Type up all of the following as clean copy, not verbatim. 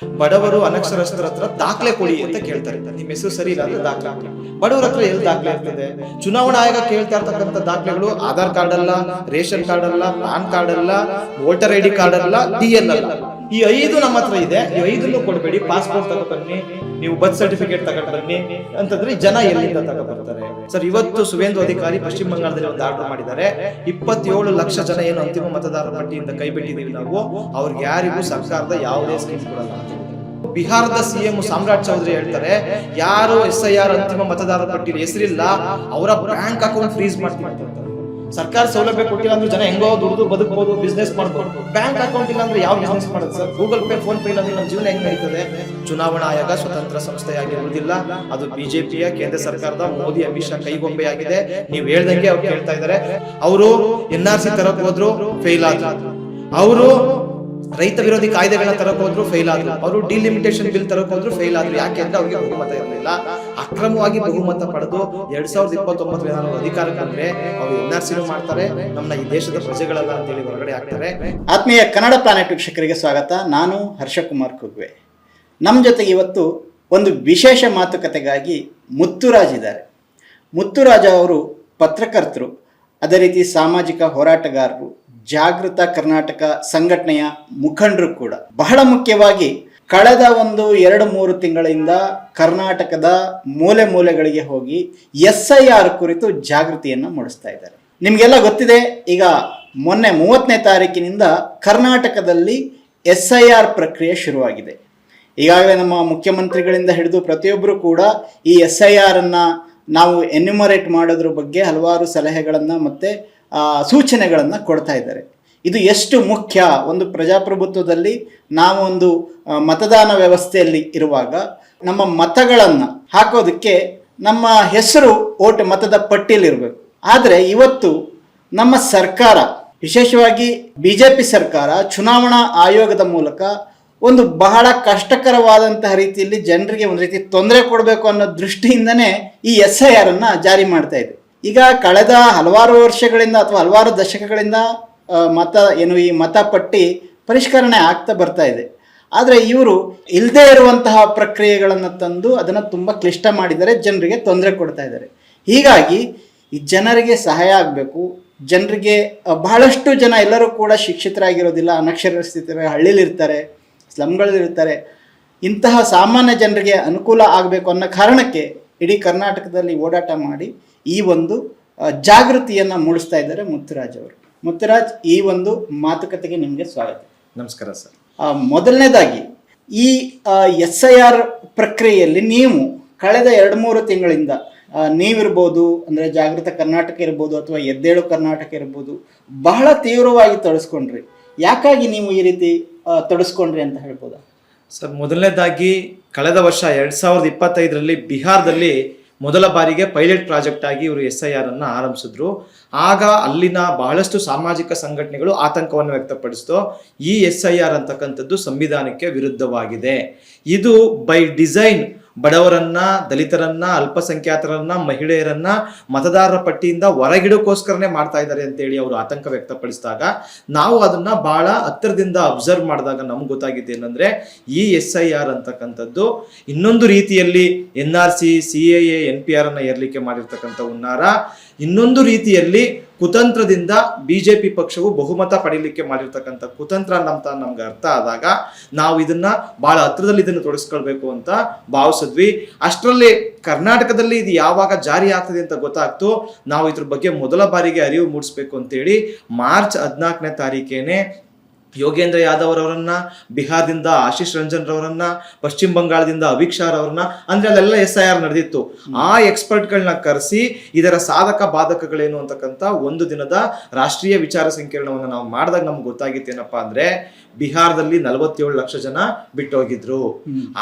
ಬಡವರು ಅನಕ್ಷರಸ್ಥರ ಹತ್ರ ದಾಖಲೆ ಕೊಡಿ ಅಂತ ಕೇಳ್ತಾರೆ. ನಿಮ್ಮ ಹೆಸರು ಸರಿ ಇಲ್ಲ ಅಂದ್ರೆ ದಾಖಲೆ ಕೊಡಿ. ಬಡವರ ಹತ್ರ ಎಲ್ಲಿ ದಾಖಲೆ ಇರ್ತದೆ? ಚುನಾವಣಾ ಆಯೋಗ ಕೇಳ್ತಾ ಇರ್ತಕ್ಕಂಥ ದಾಖಲೆಗಳು ಆಧಾರ್ ಕಾರ್ಡ್ ಅಲ್ಲ, ರೇಷನ್ ಕಾರ್ಡ್ ಅಲ್ಲ, ಪ್ಯಾನ್ ಕಾರ್ಡ್ ಅಲ್ಲ, ವೋಟರ್ ಐಡಿ ಕಾರ್ಡ್ ಅಲ್ಲ, DL ಅಲ್ಲ. ಈ 5 ನಮ್ಮ ಹತ್ರ ಇದೆ. ಈ 5 ಕೊಡಬೇಡಿ, ಪಾಸ್ಪೋರ್ಟ್ ತಗೊಬನ್ನಿ, ನೀವು ಬರ್ತ್ ಸರ್ಟಿಫಿಕೇಟ್ ತಗೊಂಡು ಬನ್ನಿ ಅಂತಂದ್ರೆ ಜನ ಎಲ್ಲಿಂದ ತಗೊಬರ್ತಾರೆ? ಸರ್, ಇವತ್ತು ಸುವೇಂದು ಅಧಿಕಾರಿ ಪಶ್ಚಿಮ ಬಂಗಾಳದಲ್ಲಿ ಒಂದು ಆರ್ಡರ್ ಮಾಡಿದ್ದಾರೆ. 27 ಲಕ್ಷ ಜನ ಏನು ಅಂತಿಮ ಮತದಾರರ ಪಟ್ಟಿಯಿಂದ ಕೈ ಬಿಟ್ಟಿದ್ದೀವಿ ನಾವು, ಅವ್ರಿಗೆ ಯಾರಿಗೂ ಸರ್ಕಾರದ ಯಾವುದೇ ಸ್ಕೀಮ್ ಕೊಡಲ್ಲ. ಬಿಹಾರದ CM ಸಾಮ್ರಾಟ್ ಚೌಧರಿ ಹೇಳ್ತಾರೆ, ಯಾರು SIR ಅಂತಿಮ ಮತದಾರರ ಪಟ್ಟಿಯಲ್ಲಿ ಹೆಸರಿಲ್ಲ ಅವರ ಬ್ಯಾಂಕ್ ಅಕೌಂಟ್ ಫ್ರೀಸ್ ಮಾಡ್ತೀವಿ ಅಂತ. ಸರ್ಕಾರ ಸೌಲಭ್ಯ ಕೊಟ್ಟಿಲ್ಲ ಅಂದ್ರೆ ಜನ ಹೆಂಗೋ ದುಡ್ದು ಬದುಕಬಹುದು, ಬಿಸ್ನೆಸ್ ಮಾಡಬಹುದು. ಬ್ಯಾಂಕ್ ಅಕೌಂಟ್ ಇಲ್ಲ ಅಂದ್ರೆ ಯಾವ ಬಿಸ್ನೆಸ್ ಮಾಡೋದು sir? Google pay, phone pay ಇಲ್ಲ ಅಂದ್ರೆ ನಮ್ಮ ಜೀವನ ಹೆಂಗ್ ನಡೀತದೆ? ಚುನಾವಣಾ ಆಯೋಗ ಸ್ವತಂತ್ರ ಸಂಸ್ಥೆಯಾಗಿರುವುದಿಲ್ಲ. ಅದು BJPಯ ಕೇಂದ್ರ ಸರ್ಕಾರದ ಮೋದಿ ಅಮಿತ್ ಶಾ ಕೈಗೊಂಬೆಯಾಗಿದೆ. ನೀವು ಹೇಳ್ದಂಗೆ ಅವ್ರು ಕೇಳ್ತಾ ಇದ್ದಾರೆ. ಅವರು NRC ತರಕ್ ಹೋದ್ರು, ಫೇಲ್ ಆದ್ರು. ಅವರು ರೈತ ವಿರೋಧಿ ಕಾಯ್ದೆಗಳನ್ನ ತರಕ್ ಹೋದ್ರು, ಫೇಲ್ ಆದ್ರು. ಅವರು ಡಿಲಿಮಿಟೇಷನ್ ಬಿಲ್ ತರಕ್ ಹೋದ್ರು, ಫೇಲ್ ಆದ್ರು. ಯಾಕೆ ಅಂದ್ರೆ ಅವ್ರಿಗೆ ಬಹುಮತ ಇರಲಿಲ್ಲ. ಅಕ್ರಮವಾಗಿ ಬಹುಮತ ಪಡೆದು 2029 ಏನಾದ್ರು ಅಧಿಕಾರಕ್ಕೆ ಬಂದ್ರೆ ಅವರು NRC ಮಾಡ್ತಾರೆ, ನಮ್ಮ ಈ ದೇಶದ ಪ್ರಜೆಗಳಲ್ಲ ಅಂತ ಹೇಳಿ ಹೊರಗಡೆ ಆಗ್ತಾರೆ. ಆತ್ಮೀಯ ಕನ್ನಡ ಪ್ಲಾನೆಟ್ ವೀಕ್ಷಕರಿಗೆ ಸ್ವಾಗತ. ನಾನು ಹರ್ಷಕುಮಾರ್ ಕುಗ್ವೆ. ನಮ್ಮ ಜೊತೆಗೆ ಇವತ್ತು ಒಂದು ವಿಶೇಷ ಮಾತುಕತೆಗಾಗಿ ಮುತ್ತುರಾಜ್ ಇದ್ದಾರೆ. ಮುತ್ತುರಾಜ್ ಅವರು ಪತ್ರಕರ್ತರು, ಅದೇ ರೀತಿ ಸಾಮಾಜಿಕ ಹೋರಾಟಗಾರರು, ಜಾಗೃತ ಕರ್ನಾಟಕ ಸಂಘಟನೆಯ ಮುಖಂಡರು ಕೂಡ. ಬಹಳ ಮುಖ್ಯವಾಗಿ ಕಳೆದ ಒಂದು 2-3 ತಿಂಗಳಿಂದ ಕರ್ನಾಟಕದ ಮೂಲೆ ಮೂಲೆಗಳಿಗೆ ಹೋಗಿ SIR ಕುರಿತು ಜಾಗೃತಿಯನ್ನು ಮೂಡಿಸ್ತಾ ಇದ್ದಾರೆ. ನಿಮಗೆಲ್ಲ ಗೊತ್ತಿದೆ, ಈಗ ಮೊನ್ನೆ 30ನೇ ತಾರೀಕಿನಿಂದ ಕರ್ನಾಟಕದಲ್ಲಿ SIR ಪ್ರಕ್ರಿಯೆ ಶುರುವಾಗಿದೆ. ಈಗಾಗಲೇ ನಮ್ಮ ಮುಖ್ಯಮಂತ್ರಿಗಳಿಂದ ಹಿಡಿದು ಪ್ರತಿಯೊಬ್ಬರು ಕೂಡ ಈ SIR ಅನ್ನು ನಾವು ಎನ್ಯುಮರೇಟ್ ಮಾಡೋದ್ರ ಬಗ್ಗೆ ಹಲವಾರು ಸಲಹೆಗಳನ್ನು ಮತ್ತು ಸೂಚನೆಗಳನ್ನು ಕೊಡ್ತಾ ಇದ್ದಾರೆ. ಇದು ಎಷ್ಟು ಮುಖ್ಯ, ಒಂದು ಪ್ರಜಾಪ್ರಭುತ್ವದಲ್ಲಿ ನಾವು ಒಂದು ಮತದಾನ ವ್ಯವಸ್ಥೆಯಲ್ಲಿ ಇರುವಾಗ ನಮ್ಮ ಮತಗಳನ್ನು ಹಾಕೋದಕ್ಕೆ ನಮ್ಮ ಹೆಸರು ಮತದ ಪಟ್ಟಿಯಲ್ಲಿರಬೇಕು. ಆದರೆ ಇವತ್ತು ನಮ್ಮ ಸರ್ಕಾರ, ವಿಶೇಷವಾಗಿ BJP ಸರ್ಕಾರ, ಚುನಾವಣಾ ಆಯೋಗದ ಮೂಲಕ ಒಂದು ಬಹಳ ಕಷ್ಟಕರವಾದಂತಹ ರೀತಿಯಲ್ಲಿ ಜನರಿಗೆ ಒಂದು ರೀತಿ ತೊಂದರೆ ಕೊಡಬೇಕು ಅನ್ನೋ ದೃಷ್ಟಿಯಿಂದನೇ ಈ SIR ಅನ್ನು ಜಾರಿ ಮಾಡ್ತಾ ಇದೆ. ಈಗ ಕಳೆದ ಹಲವಾರು ವರ್ಷಗಳಿಂದ ಅಥವಾ ಹಲವಾರು ದಶಕಗಳಿಂದ ಈ ಮತಪಟ್ಟಿ ಪರಿಷ್ಕರಣೆ ಆಗ್ತಾ ಬರ್ತಾ ಇದೆ. ಆದರೆ ಇವರು ಇಲ್ಲದೇ ಇರುವಂತಹ ಪ್ರಕ್ರಿಯೆಗಳನ್ನು ತಂದು ಅದನ್ನು ತುಂಬ ಕ್ಲಿಷ್ಟ ಮಾಡಿದ್ದಾರೆ, ಜನರಿಗೆ ತೊಂದರೆ ಕೊಡ್ತಾ ಇದ್ದಾರೆ. ಹೀಗಾಗಿ ಈ ಜನರಿಗೆ ಸಹಾಯ ಆಗಬೇಕು. ಜನರಿಗೆ ಬಹಳಷ್ಟು ಜನ ಎಲ್ಲರೂ ಕೂಡ ಶಿಕ್ಷಿತರಾಗಿರೋದಿಲ್ಲ, ಅನಕ್ಷರಸ್ಥಿತರ, ಹಳ್ಳಿಲಿರ್ತಾರೆ, ಸ್ಲಮ್ಗಳಲ್ಲಿರ್ತಾರೆ. ಇಂತಹ ಸಾಮಾನ್ಯ ಜನರಿಗೆ ಅನುಕೂಲ ಆಗಬೇಕು ಅನ್ನೋ ಕಾರಣಕ್ಕೆ ಇಡೀ ಕರ್ನಾಟಕದಲ್ಲಿ ಓಡಾಟ ಮಾಡಿ ಈ ಒಂದು ಜಾಗೃತಿಯನ್ನು ಮೂಡಿಸ್ತಾ ಇದ್ದಾರೆ ಮುತ್ತುರಾಜ್ ಅವರು. ಮುತ್ತುರಾಜ್, ಈ ಒಂದು ಮಾತುಕತೆಗೆ ನಿಮಗೆ ಸ್ವಾಗತ. ನಮಸ್ಕಾರ ಸರ್. ಮೊದಲನೇದಾಗಿ ಈ SIR ಪ್ರಕ್ರಿಯೆಯಲ್ಲಿ ನೀವು ಕಳೆದ 2-3 ತಿಂಗಳಿಂದ ನೀವಿರ್ಬೋದು, ಅಂದರೆ ಜಾಗೃತ ಕರ್ನಾಟಕ ಇರ್ಬೋದು ಅಥವಾ ಎದ್ದೇಳು ಕರ್ನಾಟಕ ಇರ್ಬೋದು, ಬಹಳ ತೀವ್ರವಾಗಿ ತೊಡಸ್ಕೊಂಡ್ರಿ. ಯಾಕಾಗಿ ನೀವು ಈ ರೀತಿ ತೊಡಸ್ಕೊಂಡ್ರಿ ಅಂತ ಹೇಳ್ಬೋದಾ? ಸರ್, ಮೊದಲನೇದಾಗಿ ಕಳೆದ ವರ್ಷ 2025ರಲ್ಲಿ ಬಿಹಾರದಲ್ಲಿ ಮೊದಲ ಬಾರಿಗೆ ಪೈಲಟ್ ಪ್ರಾಜೆಕ್ಟ್ ಆಗಿ ಇವರು SIR ಅನ್ನು ಆರಂಭಿಸಿದ್ರು. ಆಗ ಅಲ್ಲಿನ ಬಹಳಷ್ಟು ಸಾಮಾಜಿಕ ಸಂಘಟನೆಗಳು ಆತಂಕವನ್ನು ವ್ಯಕ್ತಪಡಿಸಿತು. ಈ SIR ಅಂತಕ್ಕಂಥದ್ದು ಸಂವಿಧಾನಕ್ಕೆ ವಿರುದ್ಧವಾಗಿದೆ, ಇದು ಬೈ ಡಿಸೈನ್ ಬಡವರನ್ನ, ದಲಿತರನ್ನ, ಅಲ್ಪಸಂಖ್ಯಾತರನ್ನ, ಮಹಿಳೆಯರನ್ನ ಮತದಾರರ ಪಟ್ಟಿಯಿಂದ ಹೊರಗಿಡೋಕ್ಕೋಸ್ಕರನೇ ಮಾಡ್ತಾ ಇದ್ದಾರೆ ಅಂತೇಳಿ ಅವರು ಆತಂಕ ವ್ಯಕ್ತಪಡಿಸಿದಾಗ ನಾವು ಅದನ್ನ ಬಹಳ ಹತ್ತಿರದಿಂದ ಅಬ್ಸರ್ವ್ ಮಾಡಿದಾಗ ನಮ್ಗೆ ಗೊತ್ತಾಗಿದ್ದು ಏನಂದ್ರೆ, ಈ SIR ಅಂತಕ್ಕಂಥದ್ದು ಇನ್ನೊಂದು ರೀತಿಯಲ್ಲಿ NRC, CAA, NPR ಅನ್ನ ಏರ್ಲಿಕ್ಕೆ ಮಾಡಿರ್ತಕ್ಕಂಥ ಹುನ್ನಾರ, ಇನ್ನೊಂದು ರೀತಿಯಲ್ಲಿ ಕುತಂತ್ರದಿಂದ BJP ಪಕ್ಷವು ಬಹುಮತ ಪಡೀಲಿಕ್ಕೆ ಮಾಡಿರ್ತಕ್ಕಂಥ ಕುತಂತ್ರ ಅಂತ ನಮ್ಗೆ ಅರ್ಥ ಆದಾಗ ನಾವು ಇದನ್ನ ಬಹಳ ಹತ್ರದಲ್ಲಿ ಇದನ್ನು ತೊಡಗಿಸ್ಕೊಳ್ಬೇಕು ಅಂತ ಭಾವಿಸಿದ್ವಿ. ಅಷ್ಟರಲ್ಲಿ ಕರ್ನಾಟಕದಲ್ಲಿ ಇದು ಯಾವಾಗ ಜಾರಿ ಆಗ್ತದೆ ಅಂತ ಗೊತ್ತಾಗ್ತು. ನಾವು ಇದ್ರ ಬಗ್ಗೆ ಮೊದಲ ಬಾರಿಗೆ ಅರಿವು ಮೂಡಿಸ್ಬೇಕು ಅಂತೇಳಿ ಮಾರ್ಚ್ 14ನೇ ತಾರೀಕೇನೆ ಯೋಗೇಂದ್ರ ಯಾದವ್ ಅವರನ್ನ, ಬಿಹಾರದಿಂದ ಆಶೀಶ್ ರಂಜನ್ ರವರನ್ನ, ಪಶ್ಚಿಮ ಬಂಗಾಳದಿಂದ ಅಭಿಕ್ ಶಾ ಅವರನ್ನ, ಅಂದ್ರೆ ಅಲ್ಲೆಲ್ಲ SIR ನಡೆದಿತ್ತು. ಆ ಎಕ್ಸ್ಪರ್ಟ್ಗಳನ್ನ ಕರೆಸಿ ಇದರ ಸಾಧಕ ಬಾಧಕಗಳೇನು ಅಂತಕ್ಕಂಥ ಒಂದು ದಿನದ ರಾಷ್ಟ್ರೀಯ ವಿಚಾರ ಸಂಕಿರಣವನ್ನು ನಾವು ಮಾಡಿದಾಗ ನಮ್ಗೆ ಗೊತ್ತಾಗಿತ್ತೇನಪ್ಪಾ ಅಂದ್ರೆ, ಬಿಹಾರದಲ್ಲಿ 47 ಲಕ್ಷ ಜನ ಬಿಟ್ಟೋಗಿದ್ರು.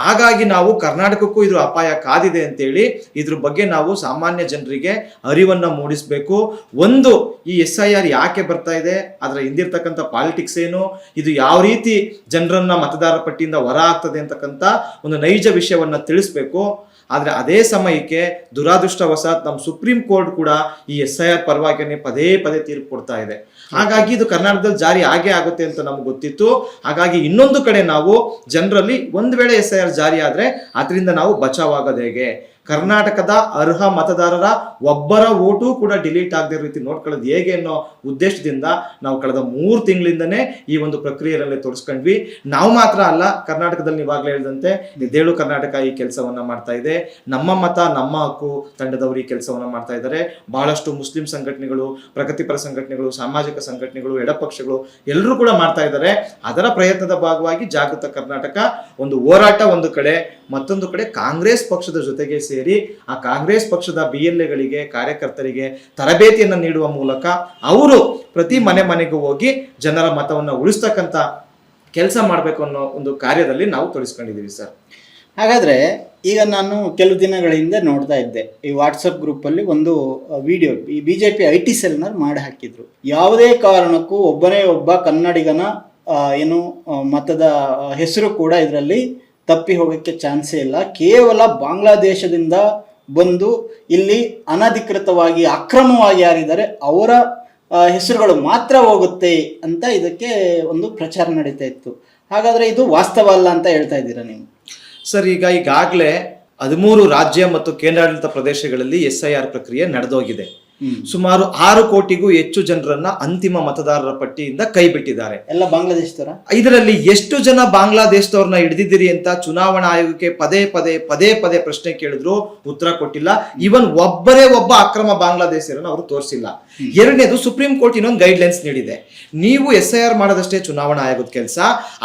ಹಾಗಾಗಿ ನಾವು ಕರ್ನಾಟಕಕ್ಕೂ ಇದ್ರ ಅಪಾಯ ಕಾದಿದೆ ಅಂತೇಳಿ ಇದ್ರ ಬಗ್ಗೆ ನಾವು ಸಾಮಾನ್ಯ ಜನರಿಗೆ ಅರಿವನ್ನ ಮೂಡಿಸ್ಬೇಕು. ಒಂದು, ಈ SIR ಯಾಕೆ ಬರ್ತಾ ಇದೆ, ಅದರ ಹಿಂದಿರ್ತಕ್ಕಂಥ ಪಾಲಿಟಿಕ್ಸ್ ಏನು, ಇದು ಯಾವ ರೀತಿ ಜನರನ್ನ ಮತದಾರರ ಪಟ್ಟಿಯಿಂದ ಹೊರ ಆಗ್ತದೆ ಅಂತಕ್ಕಂಥ ಒಂದು ನೈಜ ವಿಷಯವನ್ನ ತಿಳಿಸ್ಬೇಕು. ಆದ್ರೆ ಅದೇ ಸಮಯಕ್ಕೆ ದುರಾದೃಷ್ಟವಶಾತ್ ನಮ್ಮ ಸುಪ್ರೀಂ ಕೋರ್ಟ್ ಕೂಡ ಈ SIR ಪರವಾಗಿ ಪದೇ ಪದೇ ತೀರ್ಪು ಕೊಡ್ತಾ ಇದೆ. ಹಾಗಾಗಿ ಇದು ಕರ್ನಾಟಕದಲ್ಲಿ ಜಾರಿ ಆಗೇ ಆಗುತ್ತೆ ಅಂತ ನಮ್ಗೆ ಗೊತ್ತಿತ್ತು. ಹಾಗಾಗಿ ಇನ್ನೊಂದು ಕಡೆ ನಾವು ಜನರಲ್ಲಿ ಒಂದ್ ವೇಳೆ SIR ಜಾರಿ ಆದ್ರೆ ಅದರಿಂದ ನಾವು ಬಚಾವಾಗೋದು ಹೇಗೆ, ಕರ್ನಾಟಕದ ಅರ್ಹ ಮತದಾರರ ಒಬ್ಬರ ಓಟು ಕೂಡ ಡಿಲೀಟ್ ಆಗದೆ ರೀತಿ ನೋಡ್ಕೊಳ್ಳೋದು ಹೇಗೆ ಅನ್ನೋ ಉದ್ದೇಶದಿಂದ ನಾವು ಕಳೆದ 3 ತಿಂಗಳಿಂದನೇ ಈ ಒಂದು ಪ್ರಕ್ರಿಯೆಯಲ್ಲಿ ತೊಡಸ್ಕೊಂಡ್ವಿ. ನಾವು ಮಾತ್ರ ಅಲ್ಲ, ಕರ್ನಾಟಕದಲ್ಲಿ ನೀವಾಗಲೇ ಹೇಳಿದಂತೆ ಎದ್ದೇಳು ಕರ್ನಾಟಕ ಈ ಕೆಲಸವನ್ನ ಮಾಡ್ತಾ ಇದೆ. ನಮ್ಮ ಮತ ನಮ್ಮ ಹಕ್ಕು ತಂಡದವರು ಈ ಕೆಲಸವನ್ನ ಮಾಡ್ತಾ ಇದ್ದಾರೆ. ಬಹಳಷ್ಟು ಮುಸ್ಲಿಂ ಸಂಘಟನೆಗಳು, ಪ್ರಗತಿಪರ ಸಂಘಟನೆಗಳು, ಸಾಮಾಜಿಕ ಸಂಘಟನೆಗಳು, ಎಡಪಕ್ಷಗಳು ಎಲ್ಲರೂ ಕೂಡ ಮಾಡ್ತಾ ಇದ್ದಾರೆ. ಅದರ ಪ್ರಯತ್ನದ ಭಾಗವಾಗಿ ಜಾಗೃತ ಕರ್ನಾಟಕ ಒಂದು ಹೋರಾಟ ಒಂದು ಕಡೆ, ಮತ್ತೊಂದು ಕಡೆ ಕಾಂಗ್ರೆಸ್ ಪಕ್ಷದ ಜೊತೆಗೆ ಸೇರಿ ಆ ಕಾಂಗ್ರೆಸ್ ಪಕ್ಷದ BLAಗಳಿಗೆ, ಕಾರ್ಯಕರ್ತರಿಗೆ ತರಬೇತಿಯನ್ನು ನೀಡುವ ಮೂಲಕ ಅವರು ಪ್ರತಿ ಮನೆಗೂ ಹೋಗಿ ಜನರ ಮತವನ್ನು ಉಳಿಸ್ತಕ್ಕಂಥ ಕೆಲಸ ಮಾಡಬೇಕು ಅನ್ನೋ ಒಂದು ಕಾರ್ಯದಲ್ಲಿ ನಾವು ತೊಡಗಿಸ್ಕೊಂಡಿದ್ದೀವಿ ಸರ್. ಹಾಗಾದರೆ ಈಗ ನಾನು ಕೆಲವು ದಿನಗಳ ಹಿಂದೆ ನೋಡ್ತಾ ಇದ್ದೆ, ಈ ವಾಟ್ಸಪ್ ಗ್ರೂಪಲ್ಲಿ ಒಂದು ವಿಡಿಯೋ ಈ BJP IT ಸೆಲ್ನವ್ರು ಮಾಡಿ ಹಾಕಿದ್ರು. ಯಾವುದೇ ಕಾರಣಕ್ಕೂ ಒಬ್ಬನೇ ಒಬ್ಬ ಕನ್ನಡಿಗನ ಮತದ ಹೆಸರು ಕೂಡ ಇದರಲ್ಲಿ ತಪ್ಪಿ ಹೋಗೋಕ್ಕೆ ಚಾನ್ಸೇ ಇಲ್ಲ. ಕೇವಲ ಬಾಂಗ್ಲಾದೇಶದಿಂದ ಬಂದು ಇಲ್ಲಿ ಅನಧಿಕೃತವಾಗಿ ಅಕ್ರಮವಾಗಿ ಯಾರಿದ್ದಾರೆ ಅವರ ಹೆಸರುಗಳು ಮಾತ್ರ ಹೋಗುತ್ತೆ ಅಂತ ಇದಕ್ಕೆ ಒಂದು ಪ್ರಚಾರ ನಡೀತಾ ಇತ್ತು. ಹಾಗಾದರೆ ಇದು ವಾಸ್ತವ ಅಲ್ಲ ಅಂತ ಹೇಳ್ತಾ ಇದ್ದೀರಾ ನೀವು? ಸರ್, ಈಗಾಗಲೇ 13 ರಾಜ್ಯ ಮತ್ತು ಕೇಂದ್ರಾಡಳಿತ ಪ್ರದೇಶಗಳಲ್ಲಿ SIR ಪ್ರಕ್ರಿಯೆ ನಡೆದೋಗಿದೆ. ಸುಮಾರು 6 ಕೋಟಿಗೂ ಹೆಚ್ಚು ಜನರನ್ನ ಅಂತಿಮ ಮತದಾರರ ಪಟ್ಟಿಯಿಂದ ಕೈ ಬಿಟ್ಟಿದ್ದಾರೆ. ಎಲ್ಲ ಬಾಂಗ್ಲಾದೇಶದವರ? ಇದರಲ್ಲಿ ಎಷ್ಟು ಜನ ಬಾಂಗ್ಲಾದೇಶದವ್ರನ್ನ ಹಿಡಿದಿದ್ದೀರಿ ಅಂತ ಚುನಾವಣಾ ಆಯೋಗಕ್ಕೆ ಪದೇ ಪದೇ ಪ್ರಶ್ನೆ ಕೇಳಿದ್ರು, ಉತ್ತರ ಕೊಟ್ಟಿಲ್ಲ. ಇವನ್ ಒಬ್ಬ ಅಕ್ರಮ ಬಾಂಗ್ಲಾದೇಶರನ್ನ ಅವರು ತೋರಿಸಿಲ್ಲ. ಎರಡನೇದು, ಸುಪ್ರೀಂ ಕೋರ್ಟ್ ಇನ್ನೊಂದು ಗೈಡ್ಲೈನ್ಸ್ ನೀಡಿದೆ. ನೀವು SIR ಮಾಡೋದಷ್ಟೇ ಚುನಾವಣಾ ಆಯೋಗದ ಕೆಲಸ.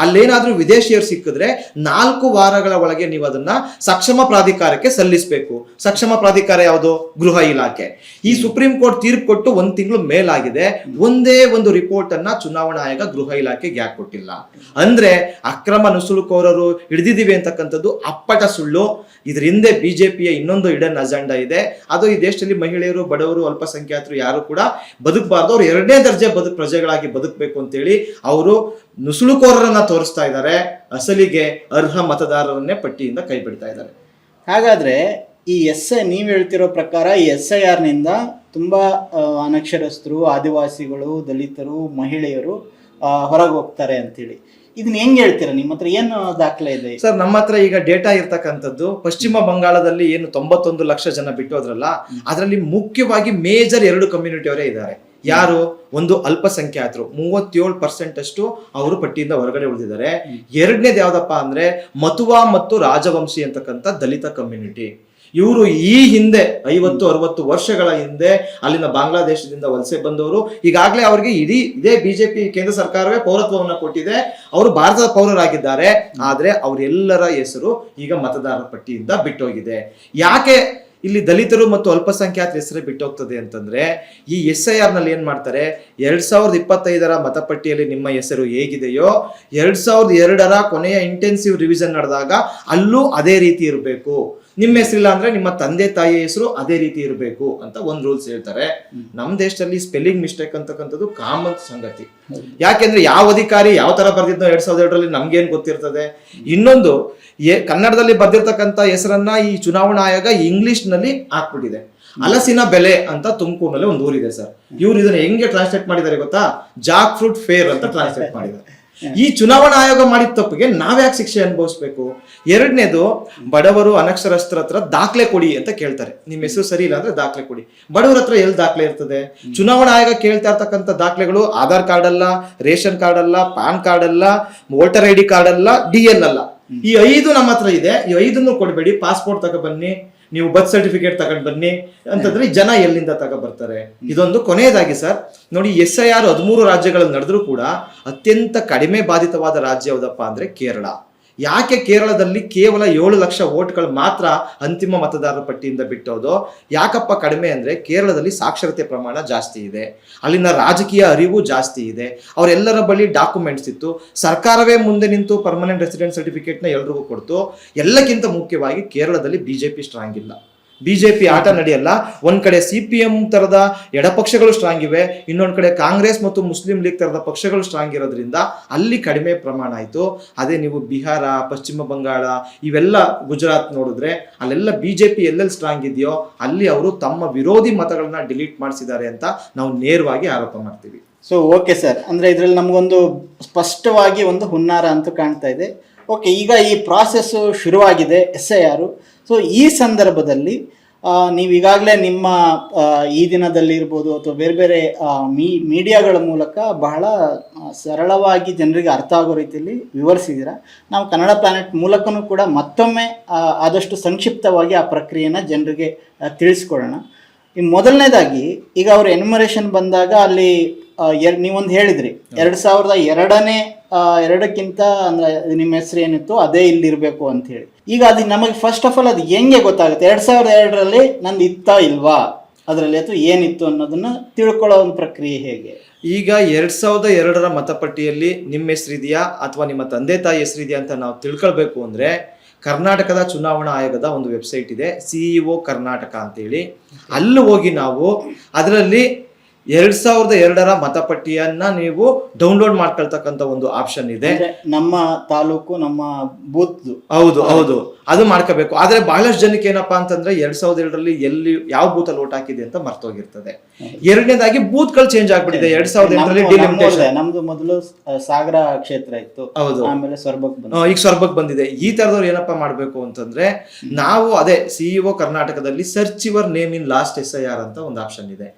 ಅಲ್ಲೇನಾದ್ರೂ ವಿದೇಶಿಯರು ಸಿಕ್ಕಿದ್ರೆ 4 ವಾರಗಳ ಒಳಗೆ ನೀವು ಅದನ್ನ ಸಕ್ಷಮ ಪ್ರಾಧಿಕಾರಕ್ಕೆ ಸಲ್ಲಿಸಬೇಕು. ಸಕ್ಷಮ ಪ್ರಾಧಿಕಾರ ಯಾವುದು? ಗೃಹ ಇಲಾಖೆ. ಈ ಸುಪ್ರೀಂ ಕೋರ್ಟ್ ತೀರ್ಪು ಕೊಟ್ಟು 1 ತಿಂಗಳು ಮೇಲಾಗಿದೆ. ಒಂದೇ ಒಂದು ರಿಪೋರ್ಟ್ ಅನ್ನ ಚುನಾವಣಾ ಆಯೋಗ ಗೃಹ ಇಲಾಖೆಗೆ ಯಾಕೆ ಕೊಟ್ಟಿಲ್ಲ? ಅಂದ್ರೆ ಅಕ್ರಮ ನುಸುಳುಕೋರರು ಹಿಡಿದಿದ್ದೀವಿ ಅಂತಕ್ಕಂಥದ್ದು ಅಪ್ಪಟ ಸುಳ್ಳು. ಇದ್ರ ಹಿಂದೆ BJPಯ ಇನ್ನೊಂದು ಹಿಡನ್ ಅಜೆಂಡಾ ಇದೆ. ಅದು ಈ ದೇಶದಲ್ಲಿ ಮಹಿಳೆಯರು, ಬಡವರು, ಅಲ್ಪಸಂಖ್ಯಾತರು ಯಾರು ಕೂಡ ಬದುಕಬಾರ್ದು, ಅವ್ರು 2ನೇ ದರ್ಜೆ ಪ್ರಜೆಗಳಾಗಿ ಬದುಕಬೇಕು ಅಂತೇಳಿ ಅವರು ನುಸುಳುಕೋರರನ್ನ ತೋರಿಸ್ತಾ ಇದ್ದಾರೆ. ಅಸಲಿಗೆ ಅರ್ಹ ಮತದಾರರನ್ನೇ ಪಟ್ಟಿಯಿಂದ ಕೈ ಬಿಡ್ತಾ ಇದ್ದಾರೆ. ಹಾಗಾದ್ರೆ ಈ ನೀವು ಹೇಳ್ತಿರೋ ಪ್ರಕಾರ ಈ SIRನಿಂದ ತುಂಬ ಅನಕ್ಷರಸ್ಥರು, ಆದಿವಾಸಿಗಳು, ದಲಿತರು, ಮಹಿಳೆಯರು ಹೊರಗೆ ಹೋಗ್ತಾರೆ ಅಂತೇಳಿ ಇದನ್ನ ಹೆಂಗ್ ಹೇಳ್ತೀರಾ? ನಿಮ್ಮ ಹತ್ರ ಏನು ದಾಖಲೆ ಇದೆ? ಸರ್, ನಮ್ಮ ಹತ್ರ ಈಗ ಡೇಟಾ ಇರ್ತಕ್ಕಂಥದ್ದು ಪಶ್ಚಿಮ ಬಂಗಾಳದಲ್ಲಿ ಏನು 91 ಲಕ್ಷ ಜನ ಬಿಟ್ಟೋದ್ರಲ್ಲ, ಅದರಲ್ಲಿ ಮುಖ್ಯವಾಗಿ ಮೇಜರ್ 2 ಕಮ್ಯುನಿಟಿ ಅವರೇ ಇದ್ದಾರೆ. ಯಾರು? ಒಂದು ಅಲ್ಪಸಂಖ್ಯಾತರು 37% ಅಷ್ಟು ಅವರು ಪಟ್ಟಿಯಿಂದ ಹೊರಗಡೆ ಉಳಿದಿದ್ದಾರೆ. ಎರಡನೇದು ಯಾವ್ದಪ್ಪ ಅಂದ್ರೆ ಮತುವಾ ಮತ್ತು ರಾಜವಂಶಿ ಅಂತಕ್ಕಂಥ ದಲಿತ ಕಮ್ಯುನಿಟಿ. ಇವರು ಈ ಹಿಂದೆ 50-60 ವರ್ಷಗಳ ಹಿಂದೆ ಅಲ್ಲಿನ ಬಾಂಗ್ಲಾದೇಶದಿಂದ ವಲಸೆ ಬಂದವರು. ಈಗಾಗಲೇ ಅವರಿಗೆ ಇದೇ BJP ಕೇಂದ್ರ ಸರ್ಕಾರವೇ ಪೌರತ್ವವನ್ನು ಕೊಟ್ಟಿದೆ. ಅವರು ಭಾರತದ ಪೌರರಾಗಿದ್ದಾರೆ. ಆದ್ರೆ ಅವರೆಲ್ಲರ ಹೆಸರು ಈಗ ಮತದಾರರ ಪಟ್ಟಿಯಿಂದ ಬಿಟ್ಟೋಗಿದೆ. ಯಾಕೆ ಇಲ್ಲಿ ದಲಿತರು ಮತ್ತು ಅಲ್ಪಸಂಖ್ಯಾತರ ಹೆಸರೇ ಬಿಟ್ಟೋಗ್ತದೆ ಅಂತಂದ್ರೆ, ಈ SIR ನಲ್ಲಿ ಏನ್ ಮಾಡ್ತಾರೆ, 2025ರ ಮತಪಟ್ಟಿಯಲ್ಲಿ ನಿಮ್ಮ ಹೆಸರು ಹೇಗಿದೆಯೋ 2002ರ ಕೊನೆಯ ಇಂಟೆನ್ಸಿವ್ ರಿವಿಷನ್ ನಡೆದಾಗ ಅಲ್ಲೂ ಅದೇ ರೀತಿ ಇರಬೇಕು. ನಿಮ್ಮ ಹೆಸರಿಲ್ಲ ಅಂದ್ರೆ ನಿಮ್ಮ ತಂದೆ ತಾಯಿ ಹೆಸರು ಅದೇ ರೀತಿ ಇರಬೇಕು ಅಂತ ಒಂದು ರೂಲ್ಸ್ ಹೇಳ್ತಾರೆ. ನಮ್ಮ ದೇಶದಲ್ಲಿ ಸ್ಪೆಲ್ಲಿಂಗ್ ಮಿಸ್ಟೇಕ್ ಅಂತಕ್ಕಂಥದ್ದು ಕಾಮನ್ ಸಂಗತಿ. ಯಾಕೆಂದ್ರೆ ಯಾವ ಅಧಿಕಾರಿ ಯಾವ ತರ ಬರ್ದಿದ್ನೋ 2002ರಲ್ಲಿ ನಮ್ಗೇನ್ ಗೊತ್ತಿರ್ತದೆ. ಇನ್ನೊಂದು, ಕನ್ನಡದಲ್ಲಿ ಬರ್ದಿರ್ತಕ್ಕಂಥ ಹೆಸರನ್ನ ಈ ಚುನಾವಣಾ ಆಯೋಗ ಇಂಗ್ಲಿಷ್ ನಲ್ಲಿ ಹಾಕ್ಬಿಟ್ಟಿದೆ. ಹಲಸಿನ ಬೆಲೆ ಅಂತ ತುಮಕೂರಿನಲ್ಲಿ ಒಂದು ಊರಿದೆ ಸರ್. ಇವ್ರು ಇದನ್ನ ಹೆಂಗೆ ಟ್ರಾನ್ಸ್ಲೇಟ್ ಮಾಡಿದ್ದಾರೆ ಗೊತ್ತಾ? ಜಾಕ್ ಫ್ರೂಟ್ ಫೇರ್ ಅಂತ ಟ್ರಾನ್ಸ್ಲೇಟ್ ಮಾಡಿದ್ದಾರೆ. ಈ ಚುನಾವಣಾ ಆಯೋಗ ಮಾಡಿದ ತಪ್ಪಿಗೆ ನಾವ್ಯಾಕೆ ಶಿಕ್ಷೆ ಅನುಭವಿಸ್ಬೇಕು? ಎರಡನೇದು, ಬಡವರು ಅನಕ್ಷರಸ್ಥರ ಹತ್ರ ದಾಖಲೆ ಕೊಡಿ ಅಂತ ಕೇಳ್ತಾರೆ. ನಿಮ್ಮ ಹೆಸರು ಸರಿ ಇಲ್ಲ ಅಂದ್ರೆ ದಾಖಲೆ ಕೊಡಿ. ಬಡವರ ಹತ್ರ ಎಲ್ಲಿ ದಾಖಲೆ ಇರ್ತದೆ? ಚುನಾವಣಾ ಆಯೋಗ ಕೇಳ್ತಾ ಇರ್ತಕ್ಕಂಥ ದಾಖಲೆಗಳು ಆಧಾರ್ ಕಾರ್ಡ್ ಅಲ್ಲ, ರೇಷನ್ ಕಾರ್ಡ್ ಅಲ್ಲ, ಪಾನ್ ಕಾರ್ಡ್ ಅಲ್ಲ, ವೋಟರ್ ID ಕಾರ್ಡ್ ಅಲ್ಲ, DL ಅಲ್ಲ. ಈ 5 ನಮ್ಮ ಹತ್ರ ಇದೆ. ಈ 5 ಕೊಡ್ಬೇಡಿ, ಪಾಸ್ಪೋರ್ಟ್ ತಗೊಬನ್ನಿ, ನೀವು ಬರ್ತ್ ಸರ್ಟಿಫಿಕೇಟ್ ತಗೊಂಡ್ ಬನ್ನಿ ಅಂತಂದ್ರೆ ಜನ ಎಲ್ಲಿಂದ ತಗೊಬರ್ತಾರೆ? ಇದೊಂದು. ಕೊನೆಯದಾಗಿ ಸರ್ ನೋಡಿ, SIR 13 ರಾಜ್ಯಗಳಲ್ಲಿ ನಡೆದ್ರೂ ಕೂಡ ಅತ್ಯಂತ ಕಡಿಮೆ ಬಾಧಿತವಾದ ರಾಜ್ಯ ಯಾವುದಪ್ಪ ಅಂದ್ರೆ ಕೇರಳ. ಯಾಕೆ ಕೇರಳದಲ್ಲಿ ಕೇವಲ 7 ಲಕ್ಷ ವೋಟ್ಗಳು ಮಾತ್ರ ಅಂತಿಮ ಮತದಾರರ ಪಟ್ಟಿಯಿಂದ ಬಿಟ್ಟೋದು? ಯಾಕಪ್ಪ ಕಡಿಮೆ ಅಂದ್ರೆ, ಕೇರಳದಲ್ಲಿ ಸಾಕ್ಷರತೆ ಪ್ರಮಾಣ ಜಾಸ್ತಿ ಇದೆ, ಅಲ್ಲಿನ ರಾಜಕೀಯ ಅರಿವು ಜಾಸ್ತಿ ಇದೆ, ಅವರೆಲ್ಲರ ಬಳಿ ಡಾಕ್ಯುಮೆಂಟ್ಸ್ ಇತ್ತು, ಸರ್ಕಾರವೇ ಮುಂದೆ ನಿಂತು ಪರ್ಮನೆಂಟ್ ರೆಸಿಡೆಂಟ್ ಸರ್ಟಿಫಿಕೇಟ್ನ ಎಲ್ರಿಗೂ ಕೊಡ್ತು. ಎಲ್ಲಕ್ಕಿಂತ ಮುಖ್ಯವಾಗಿ ಕೇರಳದಲ್ಲಿ BJP ಸ್ಟ್ರಾಂಗ್ ಇಲ್ಲ. ಬಿಜೆಪಿ ಆಟ ನಡೆಯಲ್ಲ. ಒಂದ್ ಕಡೆ CPM ತರದ ಎಡಪಕ್ಷಗಳು ಸ್ಟ್ರಾಂಗ್ ಇವೆ, ಇನ್ನೊಂದ್ ಕಡೆ ಕಾಂಗ್ರೆಸ್ ಮತ್ತು ಮುಸ್ಲಿಂ ಲೀಗ್ ತರದ ಪಕ್ಷಗಳು ಸ್ಟ್ರಾಂಗ್ ಇರೋದ್ರಿಂದ ಅಲ್ಲಿ ಕಡಿಮೆ ಪ್ರಮಾಣ ಆಯ್ತು. ಅದೇ ನೀವು ಬಿಹಾರ, ಪಶ್ಚಿಮ ಬಂಗಾಳ, ಇವೆಲ್ಲ ಗುಜರಾತ್ ನೋಡಿದ್ರೆ ಅಲ್ಲೆಲ್ಲ ಬಿಜೆಪಿ ಎಲ್ಲೆಲ್ಲಿ ಸ್ಟ್ರಾಂಗ್ ಇದೆಯೋ ಅಲ್ಲಿ ಅವರು ತಮ್ಮ ವಿರೋಧಿ ಮತಗಳನ್ನ ಡಿಲೀಟ್ ಮಾಡಿಸಿದ್ದಾರೆ ಅಂತ ನಾವು ನೇರವಾಗಿ ಆರೋಪ ಮಾಡ್ತೀವಿ. ಸೊ ಓಕೆ ಸರ್, ಅಂದರೆ ಇದರಲ್ಲಿ ನಮಗೊಂದು ಸ್ಪಷ್ಟವಾಗಿ ಒಂದು ಹುನ್ನಾರ ಅಂತೂ ಕಾಣ್ತಾ ಇದೆ. ಓಕೆ, ಈಗ ಈ ಪ್ರಾಸೆಸ್ಸು ಶುರುವಾಗಿದೆ SIR. ಸೊ ಈ ಸಂದರ್ಭದಲ್ಲಿ ನೀವು ಈಗಾಗಲೇ ನಿಮ್ಮ ಈ ದಿನದಲ್ಲಿ ಇರ್ಬೋದು ಅಥವಾ ಬೇರೆ ಬೇರೆ ಮೀಡಿಯಾಗಳ ಮೂಲಕ ಬಹಳ ಸರಳವಾಗಿ ಜನರಿಗೆ ಅರ್ಥ ಆಗೋ ರೀತಿಯಲ್ಲಿ ವಿವರಿಸಿದ್ದೀರಾ. ನಾವು ಕನ್ನಡ ಪ್ಲಾನೆಟ್ ಮೂಲಕನೂ ಕೂಡ ಮತ್ತೊಮ್ಮೆ ಆದಷ್ಟು ಸಂಕ್ಷಿಪ್ತವಾಗಿ ಆ ಪ್ರಕ್ರಿಯೆನ ಜನರಿಗೆ ತಿಳಿಸ್ಕೊಡೋಣ. ಈ ಮೊದಲನೇದಾಗಿ ಈಗ ಅವರು ಎನ್ಯುಮರೇಷನ್ ಬಂದಾಗ ಅಲ್ಲಿ ನೀವೊಂದು ಹೇಳಿದ್ರಿ 2002ಕ್ಕಿಂತ ಅಂದ್ರೆ ನಿಮ್ಮ ಹೆಸರು ಏನಿತ್ತು ಅದೇ ಇಲ್ಲಿರಬೇಕು ಅಂತ ಹೇಳಿ. ಈಗ ಅದು ನಮಗೆ ಫಸ್ಟ್ ಆಫ್ ಆಲ್ ಅದು ಹೆಂಗೆ ಗೊತ್ತಾಗುತ್ತೆ 2002ರಲ್ಲಿ ನಂದು ಇತ್ತಾ ಇಲ್ವಾ ಅದರಲ್ಲಿ ಅಥವಾ ಏನಿತ್ತು ಅನ್ನೋದನ್ನ ತಿಳ್ಕೊಳ್ಳೋ ಒಂದು ಪ್ರಕ್ರಿಯೆ ಹೇಗೆ? ಈಗ 2002ರ ಮತಪಟ್ಟಿಯಲ್ಲಿ ನಿಮ್ಮ ಹೆಸರಿದೆಯಾ ಅಥವಾ ನಿಮ್ಮ ತಂದೆ ತಾಯಿ ಹೆಸರಿದೆಯಾ ಅಂತ ನಾವು ತಿಳ್ಕೊಳ್ಬೇಕು ಅಂದ್ರೆ ಕರ್ನಾಟಕದ ಚುನಾವಣಾ ಆಯೋಗದ ಒಂದು ವೆಬ್ಸೈಟ್ ಇದೆ, CEO ಕರ್ನಾಟಕ ಅಂತೇಳಿ. ಅಲ್ಲಿ ಹೋಗಿ ನಾವು ಅದರಲ್ಲಿ 2002ರ ಮತಪಟ್ಟಿಯನ್ನ ನೀವು ಡೌನ್ಲೋಡ್ ಮಾಡ್ಕೊಳ್ತಕ್ಕಂಥ ಒಂದು ಆಪ್ಷನ್ ಇದೆ. ನಮ್ಮ ತಾಲೂಕು, ನಮ್ಮ ಬೂತ್. ಹೌದು, ಅದು ಮಾಡ್ಕೋಬೇಕು. ಆದ್ರೆ ಬಹಳಷ್ಟು ಜನಕ್ಕೆ ಏನಪ್ಪಾ ಅಂತಂದ್ರೆ 2002ರಲ್ಲಿ ಎಲ್ಲಿ ಯಾವ ಬೂತ್ ಅಲ್ಲಿ ಓಟ್ ಹಾಕಿದೆ ಅಂತ ಮರ್ತೋಗಿರ್ತದೆ. ಎರಡನೇದಾಗಿ ಬೂತ್ ಗಳು ಚೇಂಜ್ ಆಗ್ಬಿಟ್ಟಿದೆ. 2008ರಲ್ಲಿ ಡಿಲಿಮಿಟೇಷನ್. ನಮ್ದು ಮೊದಲು ಸಾಗರ ಕ್ಷೇತ್ರ ಇತ್ತು, ಹೌದು, ಆಮೇಲೆ ಈಗ ಸ್ವರ್ಬಕ್ ಬಂದಿದೆ. ಈ ತರದವ್ರು ಏನಪ್ಪಾ ಮಾಡ್ಬೇಕು ಅಂತಂದ್ರೆ ನಾವು ಅದೇ CEO ಕರ್ನಾಟಕದಲ್ಲಿ search your name in last SIR ಅಂತ ಒಂದು ಆಪ್ಷನ್ ಇದೆ.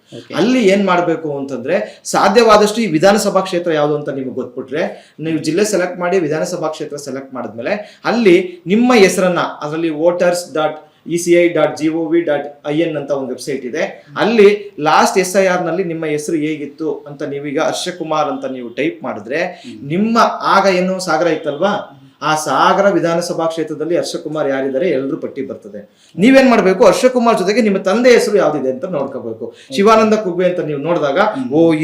ಅಲ್ಲಿ ಏನ್ ಮಾಡ್ಬೇಕು ಅಂತಂದ್ರೆ ಸಾಧ್ಯವಾದಷ್ಟು ಈ ವಿಧಾನಸಭಾ ಕ್ಷೇತ್ರ ಯಾವುದು ಅಂತ ನಿಮ್ಗೆ ಗೊತ್ಬಿಟ್ರೆ ನೀವು ಜಿಲ್ಲೆ ಸೆಲೆಕ್ಟ್ ಮಾಡಿ ವಿಧಾನಸಭಾ ಕ್ಷೇತ್ರ ಸೆಲೆಕ್ಟ್ ಮಾಡಿದ್ಮೇಲೆ ಅಲ್ಲಿ ನಿಮ್ಮ ಹೆಸರನ್ನ ಅದರಲ್ಲಿ voters.eci.gov.in ಅಂತ ಒಂದು ವೆಬ್ಸೈಟ್ ಇದೆ. ಅಲ್ಲಿ ಲಾಸ್ಟ್ SIR ನಲ್ಲಿ ನಿಮ್ಮ ಹೆಸರು ಹೇಗಿತ್ತು ಅಂತ ನೀವೀಗ ಹರ್ಷಕುಮಾರ್ ಅಂತ ನೀವು ಟೈಪ್ ಮಾಡಿದ್ರೆ ನಿಮ್ಮ ಆಗ ಏನು ಸಾಗರ ಇತ್ತಲ್ವಾ, ಆ ಸಾಗರ ವಿಧಾನಸಭಾ ಕ್ಷೇತ್ರದಲ್ಲಿ ಹರ್ಷಕುಮಾರ್ ಯಾರಿದ್ದಾರೆ ಎಲ್ಲರೂ ಪಟ್ಟಿ ಬರ್ತದೆ. ನೀವೇನ್ ಮಾಡ್ಬೇಕು, ಹರ್ಷಕುಮಾರ್ ಜೊತೆಗೆ ನಿಮ್ಮ ತಂದೆ ಹೆಸರು ಯಾವ್ದಿದೆ ಅಂತ ನೋಡ್ಕೋಬೇಕು. ಶಿವಾನಂದ ಕುಗ್ವೆ ಅಂತ ನೀವು ನೋಡಿದಾಗ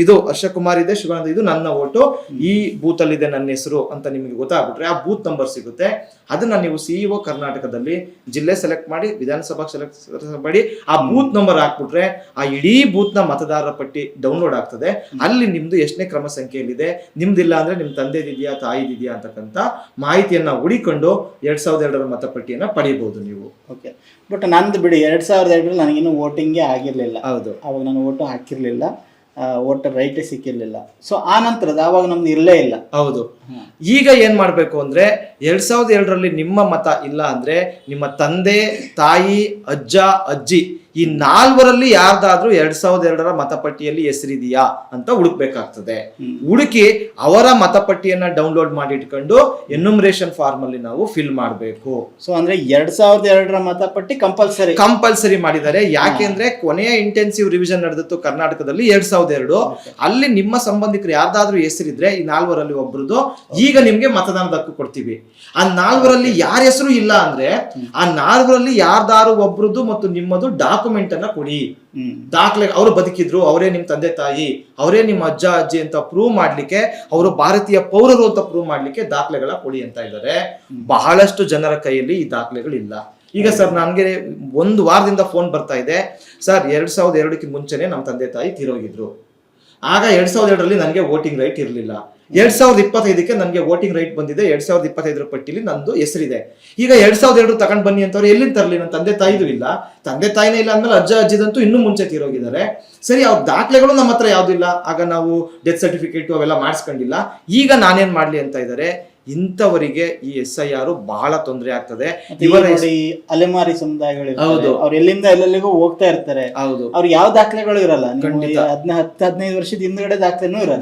ಇದು ಹರ್ಷಕುಮಾರ್ ಇದೆ, ಶಿವಾನಂದ ಇದು ನನ್ನ ಓಟು, ಈ ಬೂತ್ ಅಲ್ಲಿ ಇದೆ ನನ್ನ ಹೆಸರು ಅಂತ ನಿಮಗೆ ಗೊತ್ತಾಗ್ಬಿಟ್ರೆ ಆ ಬೂತ್ ನಂಬರ್ ಸಿಗುತ್ತೆ. ಅದನ್ನ ನೀವು CEO ಕರ್ನಾಟಕದಲ್ಲಿ ಜಿಲ್ಲೆ ಸೆಲೆಕ್ಟ್ ಮಾಡಿ ವಿಧಾನಸಭಾ ಸೆಲೆಕ್ಟ್ ಮಾಡಿ ಆ ಬೂತ್ ನಂಬರ್ ಹಾಕ್ಬಿಟ್ರೆ ಆ ಇಡೀ ಬೂತ್ ನ ಮತದಾರರ ಪಟ್ಟಿ ಡೌನ್ಲೋಡ್ ಆಗ್ತದೆ. ಅಲ್ಲಿ ನಿಮ್ದು ಎಷ್ಟನೇ ಕ್ರಮ ಸಂಖ್ಯೆಯಲ್ಲಿದೆ, ನಿಮ್ದಿಲ್ಲ ಅಂದ್ರೆ ನಿಮ್ ತಂದೆದಿದೆಯಾ ತಾಯಿದಿದೆಯಾ ಅಂತಕ್ಕಂಥ ಮಾಹಿತಿಯನ್ನ ಹುಡಿಕೊಂಡು 2002ರ ಮತಪಟ್ಟಿಯನ್ನ ಪಡೆಯಬಹುದು ನೀವು. ಓಕೆ, ಬಟ್ ನಂದು ಬಿಡಿ 2002ರಲ್ಲಿ ನನಗಿನ್ನೂ ವೋಟಿಂಗೇ ಆಗಿರ್ಲಿಲ್ಲ. ಹೌದು, ಅವಾಗ ನಾನು ವೋಟು ಹಾಕಿರ್ಲಿಲ್ಲ, ವೋಟರ್ ರೈಟೇ ಸಿಕ್ಕಿರ್ಲಿಲ್ಲ. ಸೊ ಆ ನಂತರದ ಅವಾಗ ನಮ್ದು ಇರಲೇ ಇಲ್ಲ. ಹೌದು, ಈಗ ಏನ್ ಮಾಡ್ಬೇಕು ಅಂದ್ರೆ 2002ರಲ್ಲಿ ನಿಮ್ಮ ಮತ ಇಲ್ಲ ಅಂದ್ರೆ ನಿಮ್ಮ ತಂದೆ ತಾಯಿ ಅಜ್ಜ ಅಜ್ಜಿ ಈ 4ರಲ್ಲಿ ಯಾರ್ದಾದ್ರೂ 2002ರ ಮತಪಟ್ಟಿಯಲ್ಲಿ ಹೆಸರಿದೆಯಾ ಅಂತ ಹುಡುಕ್ಬೇಕಾಗ್ತದೆ. ಹುಡುಕಿ ಅವರ ಮತಪಟ್ಟಿಯನ್ನ ಡೌನ್ಲೋಡ್ ಮಾಡಿ ಇಟ್ಕೊಂಡು ಎನ್ಯುಮರೇಷನ್ ಫಾರ್ಮ್ ಅಲ್ಲಿ ನಾವು ಫಿಲ್ ಮಾಡಬೇಕು. ಸೊ ಅಂದ್ರೆ 2002ರ ಮತಪಟ್ಟಿ ಕಂಪಲ್ಸರಿ ಮಾಡಿದ್ದಾರೆ. ಯಾಕೆಂದ್ರೆ ಕೊನೆಯ ಇಂಟೆನ್ಸಿವ್ ರಿವಿಷನ್ ನಡೆದಿತ್ತು ಕರ್ನಾಟಕದಲ್ಲಿ 2002. ಅಲ್ಲಿ ನಿಮ್ಮ ಸಂಬಂಧಿಕರು ಯಾರ್ದಾದ್ರೂ ಹೆಸರಿದ್ರೆ ಈ 4ರಲ್ಲಿ ಒಬ್ರದ್ದು ಈಗ ನಿಮ್ಗೆ ಮತದಾನದ ಹಕ್ಕು ಕೊಡ್ತೀವಿ. ಆ 4ರಲ್ಲಿ ಯಾರ ಹೆಸರು ಇಲ್ಲ ಅಂದ್ರೆ ಆ 4ರಲ್ಲಿ ಯಾರ್ದಾರು ಒಬ್ರದ್ದು ಮತ್ತು ನಿಮ್ಮದು ಡಾಕ್ಯುಮೆಂಟ್ ಅನ್ನ ಕೊಡಿ. ದಾಖಲೆ ಅವರು ಬದುಕಿದ್ರು, ಅವರೇ ನಿಮ್ ತಂದೆ ತಾಯಿ, ಅವರೇ ನಿಮ್ಮ ಅಜ್ಜ ಅಜ್ಜಿ ಅಂತ ಪ್ರೂವ್ ಮಾಡ್ಲಿಕ್ಕೆ, ಅವರು ಭಾರತೀಯ ಪೌರರು ಅಂತ ಪ್ರೂವ್ ಮಾಡ್ಲಿಕ್ಕೆ ದಾಖಲೆಗಳ ಕೊಡಿ ಅಂತ ಇದ್ದಾರೆ. ಬಹಳಷ್ಟು ಜನರ ಕೈಯಲ್ಲಿ ಈ ದಾಖಲೆಗಳಿಲ್ಲ. ಈಗ ಸರ್ ನನಗೆ 1 ವಾರದಿಂದ ಫೋನ್ ಬರ್ತಾ ಇದೆ, ಸರ್ 2002ಕ್ಕೆ ಮುಂಚೆನೆ ನಮ್ಮ ತಂದೆ ತಾಯಿ ತೀರೋಗಿದ್ರು, ಆಗ 2002ರಲ್ಲಿ ನನಗೆ ವೋಟಿಂಗ್ ರೈಟ್ ಇರಲಿಲ್ಲ, 2025ಕ್ಕೆ ನನಗೆ ವೋಟಿಂಗ್ ರೈಟ್ ಬಂದಿದೆ, 2025ರ ಪಟ್ಟಿಲಿ ನಂದು ಹೆಸರಿದೆ. ಈಗ 2002 ತಗೊಂಡ್ ಬನ್ನಿ ಅಂತವ್ರು ಎಲ್ಲಿಂದ ತರಲಿ? ನನ್ನ ತಂದೆ ತಾಯಿದು ಇಲ್ಲ, ತಂದೆ ತಾಯಿನೇ ಇಲ್ಲ ಅಂದ್ಮೇಲೆ ಅಜ್ಜ ಅಜ್ಜಿದಂತೂ ಇನ್ನೂ ಮುಂಚೆ ತೀರೋಗಿದ್ದಾರೆ. ಸರಿ, ಅವ್ರ ದಾಖಲೆಗಳು ನಮ್ಮ ಹತ್ರ ಯಾವ್ದು ಇಲ್ಲ, ಆಗ ನಾವು ಡೆತ್ ಸರ್ಟಿಫಿಕೇಟ್ ಅವೆಲ್ಲ ಮಾಡಿಸ್ಕೊಂಡಿಲ್ಲ. ಈಗ ನಾನೇನ್ ಮಾಡ್ಲಿ ಅಂತ ಇದ್ದಾರೆ. ಇಂಥವರಿಗೆ ಈ SIR ಬಹಳ ತೊಂದರೆ ಆಗ್ತದೆ. ಇವರ ಅಲೆಮಾರಿ ಸಮುದಾಯಗಳು, ಹೌದು, ಅವ್ರು ಎಲ್ಲಿಂದ ಎಲ್ಲೆಲ್ಲಿಗೂ ಹೋಗ್ತಾ ಇರ್ತಾರೆ. ಹೌದು, ಅವ್ರು ಯಾವ ದಾಖಲೆಗಳು ಇರಲ್ಲ. 10-15 ವರ್ಷದ ಹಿಂದ್ಗಡೆ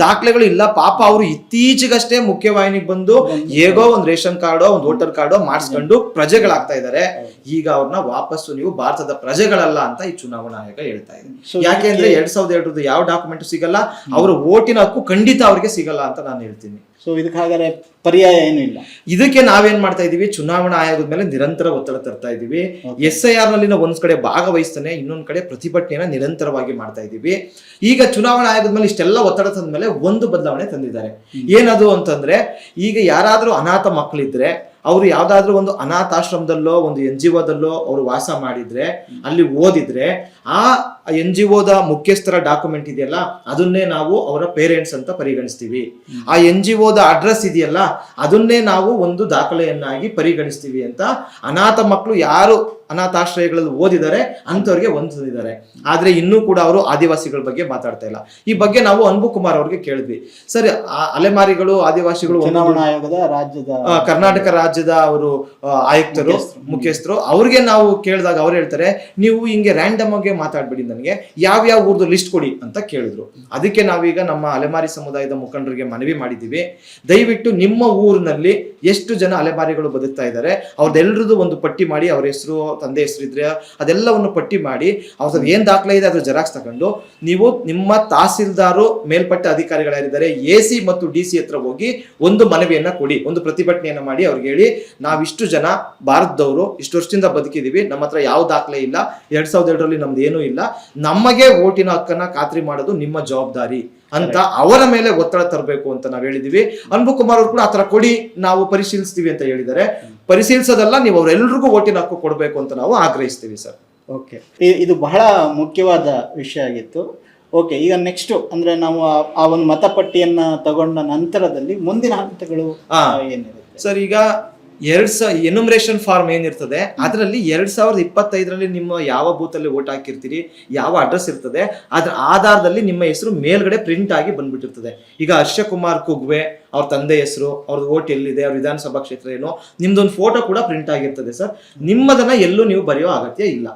ದಾಖಲೆಗಳು ಇಲ್ಲ. ಪಾಪ ಅವರು ಇತ್ತೀಚೆಗಷ್ಟೇ ಮುಖ್ಯವಾಹಿನಿಗೆ ಬಂದು ಹೇಗೋ ಒಂದು ರೇಷನ್ ಕಾರ್ಡೋ ಒಂದು ವೋಟರ್ ಕಾರ್ಡೋ ಮಾಡಿಸ್ಕೊಂಡು ಪ್ರಜೆಗಳಾಗ್ತಾ ಇದ್ದಾರೆ. ಈಗ ಅವ್ರನ್ನ ವಾಪಸ್ಸು ನೀವು ಭಾರತದ ಪ್ರಜೆಗಳಲ್ಲ ಅಂತ ಈ ಚುನಾವಣಾ ಆಯೋಗ ಹೇಳ್ತಾ ಇದೆ. ಯಾಕೆಂದ್ರೆ 2002 ಯಾವ ಡಾಕ್ಯುಮೆಂಟ್ ಸಿಗಲ್ಲ, ಅವರ ವೋಟಿನ ಹಕ್ಕು ಖಂಡಿತ ಅವ್ರಿಗೆ ಸಿಗಲ್ಲ ಅಂತ ನಾನು ಹೇಳ್ತೀನಿ. ಸೊ ಇದಕ್ಕೆ ಹಾಗಾದ್ರೆ ಪರ್ಯಾಯ ಏನು ಇಲ್ಲ. ಇದಕ್ಕೆ ನಾವೇನ್ ಮಾಡ್ತಾ ಇದೀವಿ, ಚುನಾವಣಾ ಆಯೋಗದ ಮೇಲೆ ನಿರಂತರ ಒತ್ತಡ ತರ್ತಾ ಇದೀವಿ. SIR ನಲ್ಲಿ ನಾವು ಒಂದ್ ಕಡೆ ಭಾಗವಹಿಸ್ತಾನೆ, ಇನ್ನೊಂದ್ ಕಡೆ ಪ್ರತಿಭಟನೆಯನ್ನ ನಿರಂತರವಾಗಿ ಮಾಡ್ತಾ ಇದೀವಿ. ಈಗ ಚುನಾವಣಾ ಆಯೋಗದ ಮೇಲೆ ಇಷ್ಟೆಲ್ಲ ಒತ್ತಡ ತಂದ ಮೇಲೆ ಒಂದು ಬದಲಾವಣೆ ತಂದಿದ್ದಾರೆ. ಏನದು ಅಂತಂದ್ರೆ, ಈಗ ಯಾರಾದ್ರೂ ಅನಾಥ ಮಕ್ಕಳಿದ್ರೆ ಅವರು ಯಾವ್ದಾದ್ರು ಒಂದು ಅನಾಥಾಶ್ರಮದಲ್ಲೋ ಒಂದು NGOದಲ್ಲೋ ಅವರು ವಾಸ ಮಾಡಿದ್ರೆ, ಅಲ್ಲಿ ಓದಿದ್ರೆ, ಆ NGOದ ಮುಖ್ಯಸ್ಥರ ಡಾಕ್ಯುಮೆಂಟ್ ಇದೆಯಲ್ಲ ಅದನ್ನೇ ನಾವು ಅವರ ಪೇರೆಂಟ್ಸ್ ಅಂತ ಪರಿಗಣಿಸ್ತೀವಿ. ಆ NGOದ ಅಡ್ರೆಸ್ ಇದೆಯಲ್ಲ ಅದನ್ನೇ ನಾವು ಒಂದು ದಾಖಲೆಯನ್ನಾಗಿ ಪರಿಗಣಿಸ್ತೀವಿ ಅಂತ ಅನಾಥ ಮಕ್ಕಳು ಯಾರು ಅನಾಥಾಶ್ರಯಗಳಲ್ಲಿ ಓದಿದ್ದಾರೆ ಅಂತವ್ರಿಗೆ ಹೊಂದಿದ್ದಾರೆ. ಆದ್ರೆ ಇನ್ನೂ ಕೂಡ ಅವರು ಆದಿವಾಸಿಗಳ ಬಗ್ಗೆ ಮಾತಾಡ್ತಾ ಇಲ್ಲ. ಈ ಬಗ್ಗೆ ನಾವು ಅನ್ಬು ಕುಮಾರ್ ಅವ್ರಿಗೆ ಕೇಳಿದ್ವಿ. ಸರಿ, ಅಲೆಮಾರಿಗಳು ಆದಿವಾಸಿಗಳು ಚುನಾವಣಾ ಆಯೋಗದ ರಾಜ್ಯದ ಕರ್ನಾಟಕ ರಾಜ್ಯದ ಅವರು ಆಯುಕ್ತರು ಮುಖ್ಯಸ್ಥರು ಅವ್ರಿಗೆ ನಾವು ಕೇಳಿದಾಗ ಅವ್ರು ಹೇಳ್ತಾರೆ, ನೀವು ಹಿಂಗೆ ರ್ಯಾಂಡಮ್ ಆಗಿ ಮಾತಾಡ್ಬಿಡಿ, ನನಗೆ ಯಾವ ಊರ್ದು ಲಿಸ್ಟ್ ಕೊಡಿ ಅಂತ ಕೇಳಿದ್ರು. ಅದಕ್ಕೆ ನಾವೀಗ ನಮ್ಮ ಅಲೆಮಾರಿ ಸಮುದಾಯದ ಮುಖಂಡರಿಗೆ ಮನವಿ ಮಾಡಿದ್ದೀವಿ, ದಯವಿಟ್ಟು ನಿಮ್ಮ ಊರಿನಲ್ಲಿ ಎಷ್ಟು ಜನ ಅಲೆಮಾರಿಗಳು ಬದುಕ್ತಾ ಇದ್ದಾರೆ ಅವ್ರದ್ದೆಲ್ಲರದ್ದು ಒಂದು ಪಟ್ಟಿ ಮಾಡಿ, ಅವ್ರ ಹೆಸರು ತಂದೆ ಹೆಸರು ಇದ್ರೆ ಅದೆಲ್ಲವನ್ನು ಪಟ್ಟಿ ಮಾಡಿ ಅವ್ರದ್ದು ಏನ್ ದಾಖಲೆ ಇದೆ ಅದ್ರ ಜೆರಾಕ್ಸ್ ತಗೊಂಡು ನೀವು ನಿಮ್ಮ ತಹಸೀಲ್ದಾರು ಮೇಲ್ಪಟ್ಟ ಅಧಿಕಾರಿಗಳಾಗಿದ್ದಾರೆ AC ಮತ್ತು DC ಹತ್ರ ಹೋಗಿ ಒಂದು ಮನವಿಯನ್ನ ಕೊಡಿ, ಒಂದು ಪ್ರತಿಭಟನೆಯನ್ನ ಮಾಡಿ ಅವ್ರಿಗೆ ಹೇಳಿ, ನಾವಿಷ್ಟು ಜನ ಭಾರತದವರು ಇಷ್ಟು ವರ್ಷದಿಂದ ಬದುಕಿದೀವಿ, ನಮ್ಮ ಹತ್ರ ಯಾವ ದಾಖಲೆ ಇಲ್ಲ, 2002ರಲ್ಲಿ ನಮ್ದು ಏನೂ ಇಲ್ಲ, ನಮಗೆ ಓಟಿನ ಹಕ್ಕನ್ನ ಖಾತ್ರಿ ಮಾಡೋದು ನಿಮ್ಮ ಜವಾಬ್ದಾರಿ ಅಂತ ಅವರ ಮೇಲೆ ಒತ್ತಡ ತರಬೇಕು ಅಂತ ನಾವು ಹೇಳಿದೀವಿ. ಅನ್ಬು ಕುಮಾರ್ ಅವರು ಕೂಡ ಆತರ ಕೊಡಿ, ನಾವು ಪರಿಶೀಲಿಸ್ತೀವಿ ಅಂತ ಹೇಳಿದ್ದಾರೆ. ಪರಿಶೀಲಿಸೋದಲ್ಲ, ನೀವು ಅವರೆಲ್ಲರಿಗೂ ಓಟಿನ ಹಕ್ಕು ಕೊಡಬೇಕು ಅಂತ ನಾವು ಆಗ್ರಹಿಸ್ತೀವಿ ಸರ್. ಓಕೆ, ಇದು ಬಹಳ ಮುಖ್ಯವಾದ ವಿಷಯ ಆಗಿತ್ತು. ಓಕೆ, ಈಗ ನೆಕ್ಸ್ಟ್ ಅಂದ್ರೆ ನಾವು ಆ ಒಂದು ಮತಪಟ್ಟಿಯನ್ನ ತಗೊಂಡ ನಂತರದಲ್ಲಿ ಮುಂದಿನ ಹಂತಗಳು ಏನಿರುತ್ತೆ ಸರ್? ಈಗ ಎನ್ಯುಮರೇಷನ್ ಫಾರ್ಮ್ ಏನಿರ್ತದೆ ಅದರಲ್ಲಿ 2025ರಲ್ಲಿ ನಿಮ್ಮ ಯಾವ ಬೂತ್ ಅಲ್ಲಿ ವೋಟ್ ಹಾಕಿರ್ತೀರಿ, ಯಾವ ಅಡ್ರೆಸ್ ಇರ್ತದೆ, ಅದ್ರ ಆಧಾರದಲ್ಲಿ ನಿಮ್ಮ ಹೆಸರು ಮೇಲ್ಗಡೆ ಪ್ರಿಂಟ್ ಆಗಿ ಬಂದ್ಬಿಟ್ಟಿರ್ತದೆ. ಈಗ ಹರ್ಷಕುಮಾರ್ ಕುಗ್ವೆ ಅವ್ರ ತಂದೆ ಹೆಸರು, ಅವ್ರದ್ದು ವೋಟ್ ಎಲ್ಲಿದೆ, ಅವ್ರ ವಿಧಾನಸಭಾ ಕ್ಷೇತ್ರ ಏನು, ನಿಮ್ದೊಂದು ಫೋಟೋ ಕೂಡ ಪ್ರಿಂಟ್ ಆಗಿರ್ತದೆ ಸರ್. ನಿಮ್ಮದನ್ನ ಎಲ್ಲೂ ನೀವು ಬರೆಯೋ ಅಗತ್ಯ ಇಲ್ಲ,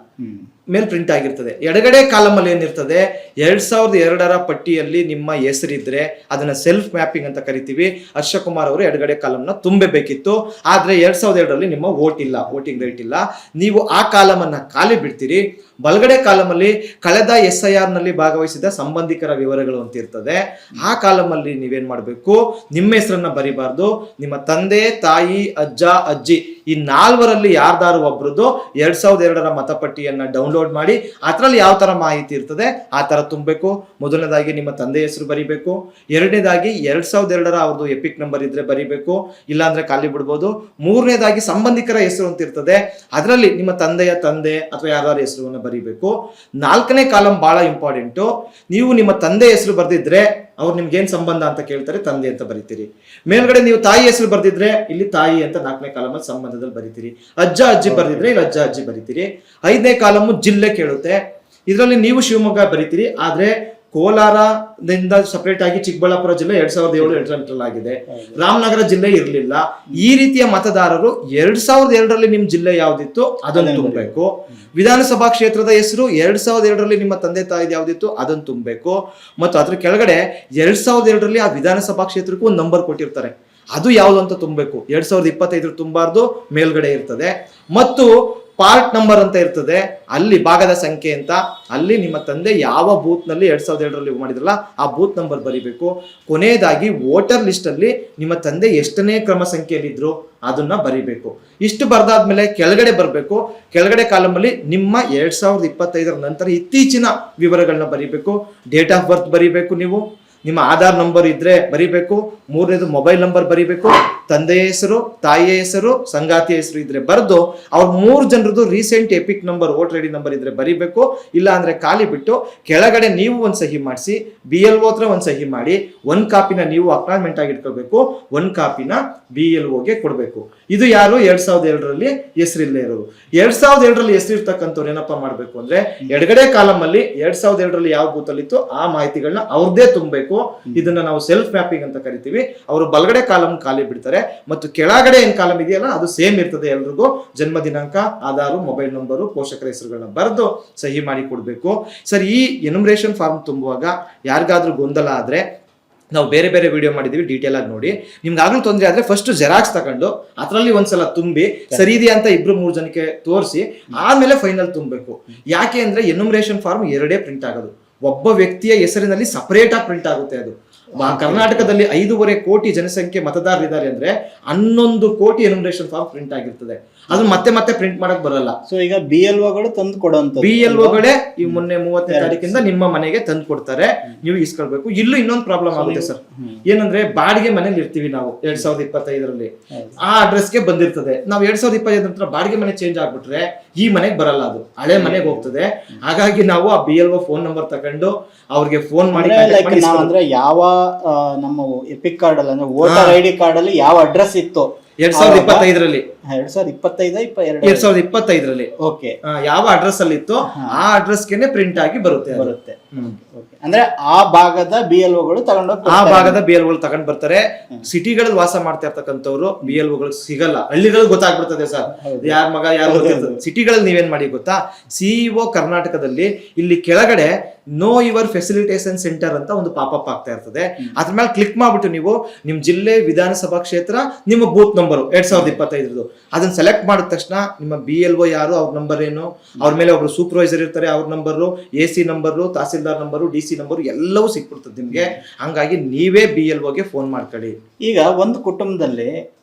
ಮೇಲ್ ಪ್ರಿಂಟ್ ಆಗಿರ್ತದೆ. ಎಡಗಡೆ ಕಾಲಮಲ್ಲಿ ಏನಿರ್ತದೆ, 2002ರ ಪಟ್ಟಿಯಲ್ಲಿ ನಿಮ್ಮ ಹೆಸರಿದ್ರೆ ಅದನ್ನ ಸೆಲ್ಫ್ ಮ್ಯಾಪಿಂಗ್ ಅಂತ ಕರಿತೀವಿ. ಹರ್ಷಕುಮಾರ್ ಅವರು ಎಡಗಡೆ ಕಾಲಮ್ನ ತುಂಬಬೇಕಿತ್ತು, ಆದ್ರೆ 2002ರಲ್ಲಿ ನಿಮ್ಮ ವೋಟ್ ಇಲ್ಲ, ವೋಟಿಂಗ್ ರೈಟ್ ಇಲ್ಲ, ನೀವು ಆ ಕಾಲಮನ್ನ ಖಾಲಿ ಬಿಡ್ತೀರಿ. ಬಲಗಡೆ ಕಾಲಮಲ್ಲಿ ಕಳೆದ SIR ನಲ್ಲಿ ಭಾಗವಹಿಸಿದ ಸಂಬಂಧಿಕರ ವಿವರಗಳು ಅಂತ ಇರ್ತದೆ. ಆ ಕಾಲಮಲ್ಲಿ ನೀವೇನ್ ಮಾಡ್ಬೇಕು, ನಿಮ್ಮ ಹೆಸರನ್ನ ಬರಿಬಾರ್ದು, ನಿಮ್ಮ ತಂದೆ ತಾಯಿ ಅಜ್ಜ ಅಜ್ಜಿ ಈ 4ರಲ್ಲಿ ಯಾರ್ದಾರು ಒಬ್ರದ್ದು 2002ರ ಮತಪಟ್ಟಿಯನ್ನ ಡೌನ್ಲೋಡ್ ಮಾಡಿ ಅದ್ರಲ್ಲಿ ಯಾವ ತರ ಮಾಹಿತಿ ಇರ್ತದೆ ಆ ತರ ತುಂಬಬೇಕು. ಮೊದಲನೇದಾಗಿ ನಿಮ್ಮ ತಂದೆ ಹೆಸರು ಬರಿಬೇಕು, ಎರಡನೇದಾಗಿ 2002ರ ಅವ್ರದ್ದು ಎಪಿಕ್ ನಂಬರ್ ಇದ್ರೆ ಬರಿಬೇಕು, ಇಲ್ಲಾಂದ್ರೆ ಖಾಲಿ ಬಿಡ್ಬೋದು. ಮೂರನೇದಾಗಿ ಸಂಬಂಧಿಕರ ಹೆಸರು ಅಂತ ಇರ್ತದೆ, ಅದರಲ್ಲಿ ನಿಮ್ಮ ತಂದೆಯ ತಂದೆ ಅಥವಾ ಯಾರ್ದಾರ ಹೆಸರನ್ನ ಬರಿಬೇಕು. 4ನೇ ಕಾಲಮ್ ಬಹಳ ಇಂಪಾರ್ಟೆಂಟು. ನೀವು ನಿಮ್ಮ ತಂದೆ ಹೆಸರು ಬರ್ದಿದ್ರೆ ಅವ್ರು ನಿಮ್ಗೆ ಏನ್ ಸಂಬಂಧ ಅಂತ ಕೇಳ್ತಾರೆ, ತಂದೆ ಅಂತ ಬರೀತೀರಿ. ಮೇಲ್ಗಡೆ ನೀವು ತಾಯಿ ಹೆಸರು ಬರ್ದಿದ್ರೆ ಇಲ್ಲಿ ತಾಯಿ ಅಂತ 4ನೇ ಕಾಲಮಲ್ಲಿ ಸಂಬಂಧದಲ್ಲಿ ಬರೀತೀರಿ. ಅಜ್ಜ ಅಜ್ಜಿ ಬರ್ದಿದ್ರೆ ಇಲ್ಲಿ ಅಜ್ಜ ಅಜ್ಜಿ ಬರೀತೀರಿ. 5ನೇ ಕಾಲಮು ಜಿಲ್ಲೆ ಕೇಳುತ್ತೆ, ಇದರಲ್ಲಿ ನೀವು ಶಿವಮೊಗ್ಗ ಬರೀತೀರಿ. ಆದ್ರೆ ಕೋಲಾರದಿಂದ ಸಪರೇಟ್ ಆಗಿ ಚಿಕ್ಕಬಳ್ಳಾಪುರ ಜಿಲ್ಲೆ 2007-8 ಆಗಿದೆ, ರಾಮನಗರ ಜಿಲ್ಲೆ ಇರಲಿಲ್ಲ. ಈ ರೀತಿಯ ಮತದಾರರು 2002ರಲ್ಲಿ ನಿಮ್ ಜಿಲ್ಲೆ ಯಾವ್ದಿತ್ತು ಅದನ್ನು ತುಂಬಬೇಕು. ವಿಧಾನಸಭಾ ಕ್ಷೇತ್ರದ ಹೆಸರು 2002ರಲ್ಲಿ ನಿಮ್ಮ ತಂದೆ ತಾಯಿದು ಯಾವ್ದಿತ್ತು ಅದನ್ನು ತುಂಬಬೇಕು. ಮತ್ತು ಅದ್ರ ಕೆಳಗಡೆ 2002ರಲ್ಲಿ ಆ ವಿಧಾನಸಭಾ ಕ್ಷೇತ್ರಕ್ಕೂ ಒಂದು ನಂಬರ್ ಕೊಟ್ಟಿರ್ತಾರೆ, ಅದು ಯಾವ್ದು ಅಂತ ತುಂಬಬೇಕು. 2025 ತುಂಬಾರ್ದು, ಮೇಲ್ಗಡೆ ಇರ್ತದೆ. ಮತ್ತು ಪಾರ್ಟ್ ನಂಬರ್ ಅಂತ ಇರ್ತದೆ, ಅಲ್ಲಿ ಭಾಗದ ಸಂಖ್ಯೆ ಅಂತ, ಅಲ್ಲಿ ನಿಮ್ಮ ತಂದೆ ಯಾವ ಬೂತ್ ನಲ್ಲಿ 2002ರಲ್ಲಿ ಮಾಡಿದ್ರಲ್ಲ ಆ ಬೂತ್ ನಂಬರ್ ಬರಿಬೇಕು. ಕೊನೆಯದಾಗಿ ವೋಟರ್ ಲಿಸ್ಟ್ ಅಲ್ಲಿ ನಿಮ್ಮ ತಂದೆ ಎಷ್ಟನೇ ಕ್ರಮ ಸಂಖ್ಯೆಯಲ್ಲಿದ್ರು ಅದನ್ನ ಬರಿಬೇಕು. ಇಷ್ಟು ಬರ್ದಾದ್ಮೇಲೆ ಕೆಳಗಡೆ ಬರಬೇಕು. ಕೆಳಗಡೆ ಕಾಲಮಲ್ಲಿ ನಿಮ್ಮ 2025ರ ನಂತರ ಇತ್ತೀಚಿನ ವಿವರಗಳನ್ನ ಬರಿಬೇಕು. ಡೇಟ್ ಆಫ್ ಬರ್ತ್ ಬರಿಬೇಕು, ನೀವು ನಿಮ್ಮ ಆಧಾರ್ ನಂಬರ್ ಇದ್ರೆ ಬರಿಬೇಕು. ಮೂರನೇದು ಮೊಬೈಲ್ ನಂಬರ್ ಬರಿಬೇಕು. ತಂದೆಯ ಹೆಸರು, ತಾಯಿಯ ಹೆಸರು, ಸಂಗಾತಿಯ ಹೆಸರು ಇದ್ರೆ ಬರೆದು ಅವ್ರ 3 ಜನರದ್ದು recent EPIC number, voter ID number ಇದ್ರೆ ಬರಿಬೇಕು. ಇಲ್ಲ ಅಂದ್ರೆ ಖಾಲಿ ಬಿಟ್ಟು ಕೆಳಗಡೆ ನೀವು ಒಂದು ಸಹಿ ಮಾಡಿಸಿ, BLO ಹತ್ರ ಒಂದು ಸಹಿ ಮಾಡಿ, 1 ಕಾಪಿನ ನೀವು ಅಪಾಯಿಂಟ್ಮೆಂಟ್ ಆಗಿ ಇಟ್ಕೋಬೇಕು, 1 ಕಾಪಿನ BLOಗೆ ಕೊಡಬೇಕು. ಇದು ಯಾರು 2002ರಲ್ಲಿ ಹೆಸರಿಲ್ಲೇ ಇರೋರು. 2002ರಲ್ಲಿ ಹೆಸರಿರ್ತಕ್ಕಂಥವ್ರು ಏನಪ್ಪಾ ಮಾಡ್ಬೇಕು ಅಂದ್ರೆ, ಎಡಗಡೆ ಕಾಲಮ್ ಅಲ್ಲಿ 2002ರಲ್ಲಿ ಯಾವ ಬೂತ್ ಅಲ್ಲಿ ಇತ್ತು ಆ ಮಾಹಿತಿಗಳನ್ನ ಅವ್ರದ್ದೇ ತುಂಬಬೇಕು. ಇದನ್ನ ನಾವು ಸೆಲ್ಫ್ ಮ್ಯಾಪಿಂಗ್ ಅಂತ ಕರಿತೀವಿ. ಅವರು ಬಲಗಡೆ ಕಾಲಮ್ ಖಾಲಿ ಬಿಡ್ತಾರೆ, ಮತ್ತು ಕೆಳಗಡೆ ಏನ್ ಕಾಲಮ್ ಇದೆಯಲ್ಲ ಅದು ಸೇಮ್ ಇರ್ತದೆ. ಎಲ್ರಿಗೂ ಜನ್ಮ ದಿನಾಂಕ, ಆಧಾರು, ಮೊಬೈಲ್ ನಂಬರು, ಪೋಷಕರ ಹೆಸರುಗಳನ್ನ ಬರೆದು ಸಹಿ ಮಾಡಿ ಕೊಡ್ಬೇಕು. ಸರ್, ಈ ಎನ್ಯುಮರೇಷನ್ ಫಾರ್ಮ್ ತುಂಬುವಾಗ ಯಾರಿಗಾದ್ರೂ ಗೊಂದಲ ಆದ್ರೆ ನಾವು ಬೇರೆ ಬೇರೆ ವಿಡಿಯೋ ಮಾಡಿದೀವಿ, ಡೀಟೇಲ್ ಆಗಿ ನೋಡಿ. ನಿಮ್ಗೆ ಆಗ್ಲೂ ತೊಂದರೆ ಆದ್ರೆ ಫಸ್ಟ್ ಜೆರಾಕ್ಸ್ ತಗೊಂಡು ಅದರಲ್ಲಿ ಒಂದ್ಸಲ ತುಂಬಿ ಸರಿ ಇದೆಯಾ ಅಂತ 2-3 ಜನಕ್ಕೆ ತೋರಿಸಿ ಆಮೇಲೆ ಫೈನಲ್ ತುಂಬಬೇಕು. ಯಾಕೆ ಅಂದ್ರೆ ಎನ್ಯುಮರೇಷನ್ ಫಾರ್ಮ್ 2 ಪ್ರಿಂಟ್ ಆಗೋದು, ಒಬ್ಬ ವ್ಯಕ್ತಿಯ ಹೆಸರಿನಲ್ಲಿ ಸಪರೇಟ್ ಆಗಿ ಪ್ರಿಂಟ್ ಆಗುತ್ತೆ ಅದು. ಕರ್ನಾಟಕದಲ್ಲಿ 5.5 ಕೋಟಿ ಜನಸಂಖ್ಯೆ ಮತದಾರರಿದ್ದಾರೆ ಅಂದ್ರೆ 11 ಕೋಟಿ ಎನ್ಯುಮರೇಷನ್ ಫಾರ್ಮ್ ಪ್ರಿಂಟ್ ಆಗಿರ್ತದೆ. ಅದು ಮತ್ತೆ ಮತ್ತೆ ಪ್ರಿಂಟ್ ಮಾಡಕ್ ಬರಲ್ಲ. ಸೊ ಈಗ BLOಗಳು ತಂದು ಕೊಡುವಂತ BLOಗಳೇ ಈ ಮೊನ್ನೆ 30ನೇ ತಾರೀಕಿಂದ ನಿಮ್ಮ ಮನೆಗೆ ತಂದು ಕೊಡ್ತಾರೆ, ನೀವು ಇಸ್ಕೊಳ್ಬೇಕು. ಇಲ್ಲೂ ಇನ್ನೊಂದು ಪ್ರಾಬ್ಲಮ್ ಆಗುತ್ತೆ ಸರ್, ಏನಂದ್ರೆ ಬಾಡಿಗೆ ಮನೇಲಿ ಇರ್ತೀವಿ ನಾವು 2025ರಲ್ಲಿ, ಆ ಅಡ್ರೆಸ್ಗೆ ಬಂದಿರ್ತದೆ. ನಾವು 2025 ನಂತರ ಬಾಡಿಗೆ ಮನೆ ಚೇಂಜ್ ಆಗ್ಬಿಟ್ರೆ ಈ ಮನೆಗೆ ಬರಲ್ಲ, ಅದು ಹಳೆ ಮನೆಗೆ ಹೋಗ್ತದೆ. ಹಾಗಾಗಿ ನಾವು ಆ BLO ಫೋನ್ ನಂಬರ್ ತಗೊಂಡು ಅವ್ರಿಗೆ ಫೋನ್ ಮಾಡಿ ಅಂದ್ರೆ ಯಾವ ನಮ್ಮ ಎಪಿಕ್ ಕಾರ್ಡ್ ಅಲ್ಲಿ ಅಂದ್ರೆ ವೋಟರ್ ID ಕಾರ್ಡ್ ಅಲ್ಲಿ ಯಾವ ಅಡ್ರೆಸ್ ಇತ್ತು 2025ರಲ್ಲಿ 2025 ಓಕೆ ಯಾವ ಅಡ್ರೆಸ್ ಅಲ್ಲಿ ಇತ್ತು ಆ ಅಡ್ರೆಸ್ಗೆನೆ ಪ್ರಿಂಟ್ ಆಗಿ ಬರುತ್ತೆ. ಅಂದ್ರೆ ಆ ಭಾಗದ BLOಗಳು ತಗೊಂಡೋಗಿ ಆ ಭಾಗದ BLOಗಳು ತಗೊಂಡ್ ಬರ್ತಾರೆ. ಸಿಟಿಗಳಲ್ಲಿ ವಾಸ ಮಾಡ್ತಾ ಇರ್ತಕ್ಕಂಥವ್ರು BLOಗಳು ಸಿಗಲ್ಲ, ಹಳ್ಳಿಗಳಲ್ಲಿ ಗೊತ್ತಾಗ್ಬಿಡ್ತದೆ ಸರ್ ಯಾರ ಮಗ ಯಾರು ಗೊತ್ತಿರ್ತದೆ. ಸಿಟಿಗಳಲ್ಲಿ ನೀವೇನ್ ಮಾಡಿ ಗೊತ್ತಾ, CEO ಕರ್ನಾಟಕದಲ್ಲಿ ಇಲ್ಲಿ ಕೆಳಗಡೆ ನೋ ಯುವರ್ ಫೆಸಿಲಿಟೇಷನ್ ಸೆಂಟರ್ ಅಂತ ಒಂದು ಪಾಪಪ್ ಆಗ್ತಾ ಇರ್ತದೆ. ಅದ್ರ ಮೇಲೆ ಕ್ಲಿಕ್ ಮಾಡ್ಬಿಟ್ಟು ನೀವು ನಿಮ್ ಜಿಲ್ಲೆ, ವಿಧಾನಸಭಾ ಕ್ಷೇತ್ರ, ನಿಮ್ಮ ಬೂತ್ ನಂಬರ್ 2025 ಅದನ್ನ ಸೆಲೆಕ್ಟ್ ಮಾಡಿದ ತಕ್ಷಣ ನಿಮ್ಮ BLO ಯಾರು, ಅವ್ರ ನಂಬರ್ ಏನು, ಅವ್ರ ಮೇಲೆ ಒಬ್ರು ಸೂಪರ್ವೈಸರ್ ಇರ್ತಾರೆ, ಅವ್ರ number, AC number, tahsildar number, DC number ಎಲ್ಲವೂ ಸಿಕ್ಬಿಡ್ತದೆ ನಿಮ್ಗೆ. ಹಂಗಾಗಿ ನೀವೇ BLOಗೆ ಫೋನ್ ಮಾಡ್ಕೊಳ್ಳಿ. ಈಗ ಒಂದು ಕುಟುಂಬದಲ್ಲಿ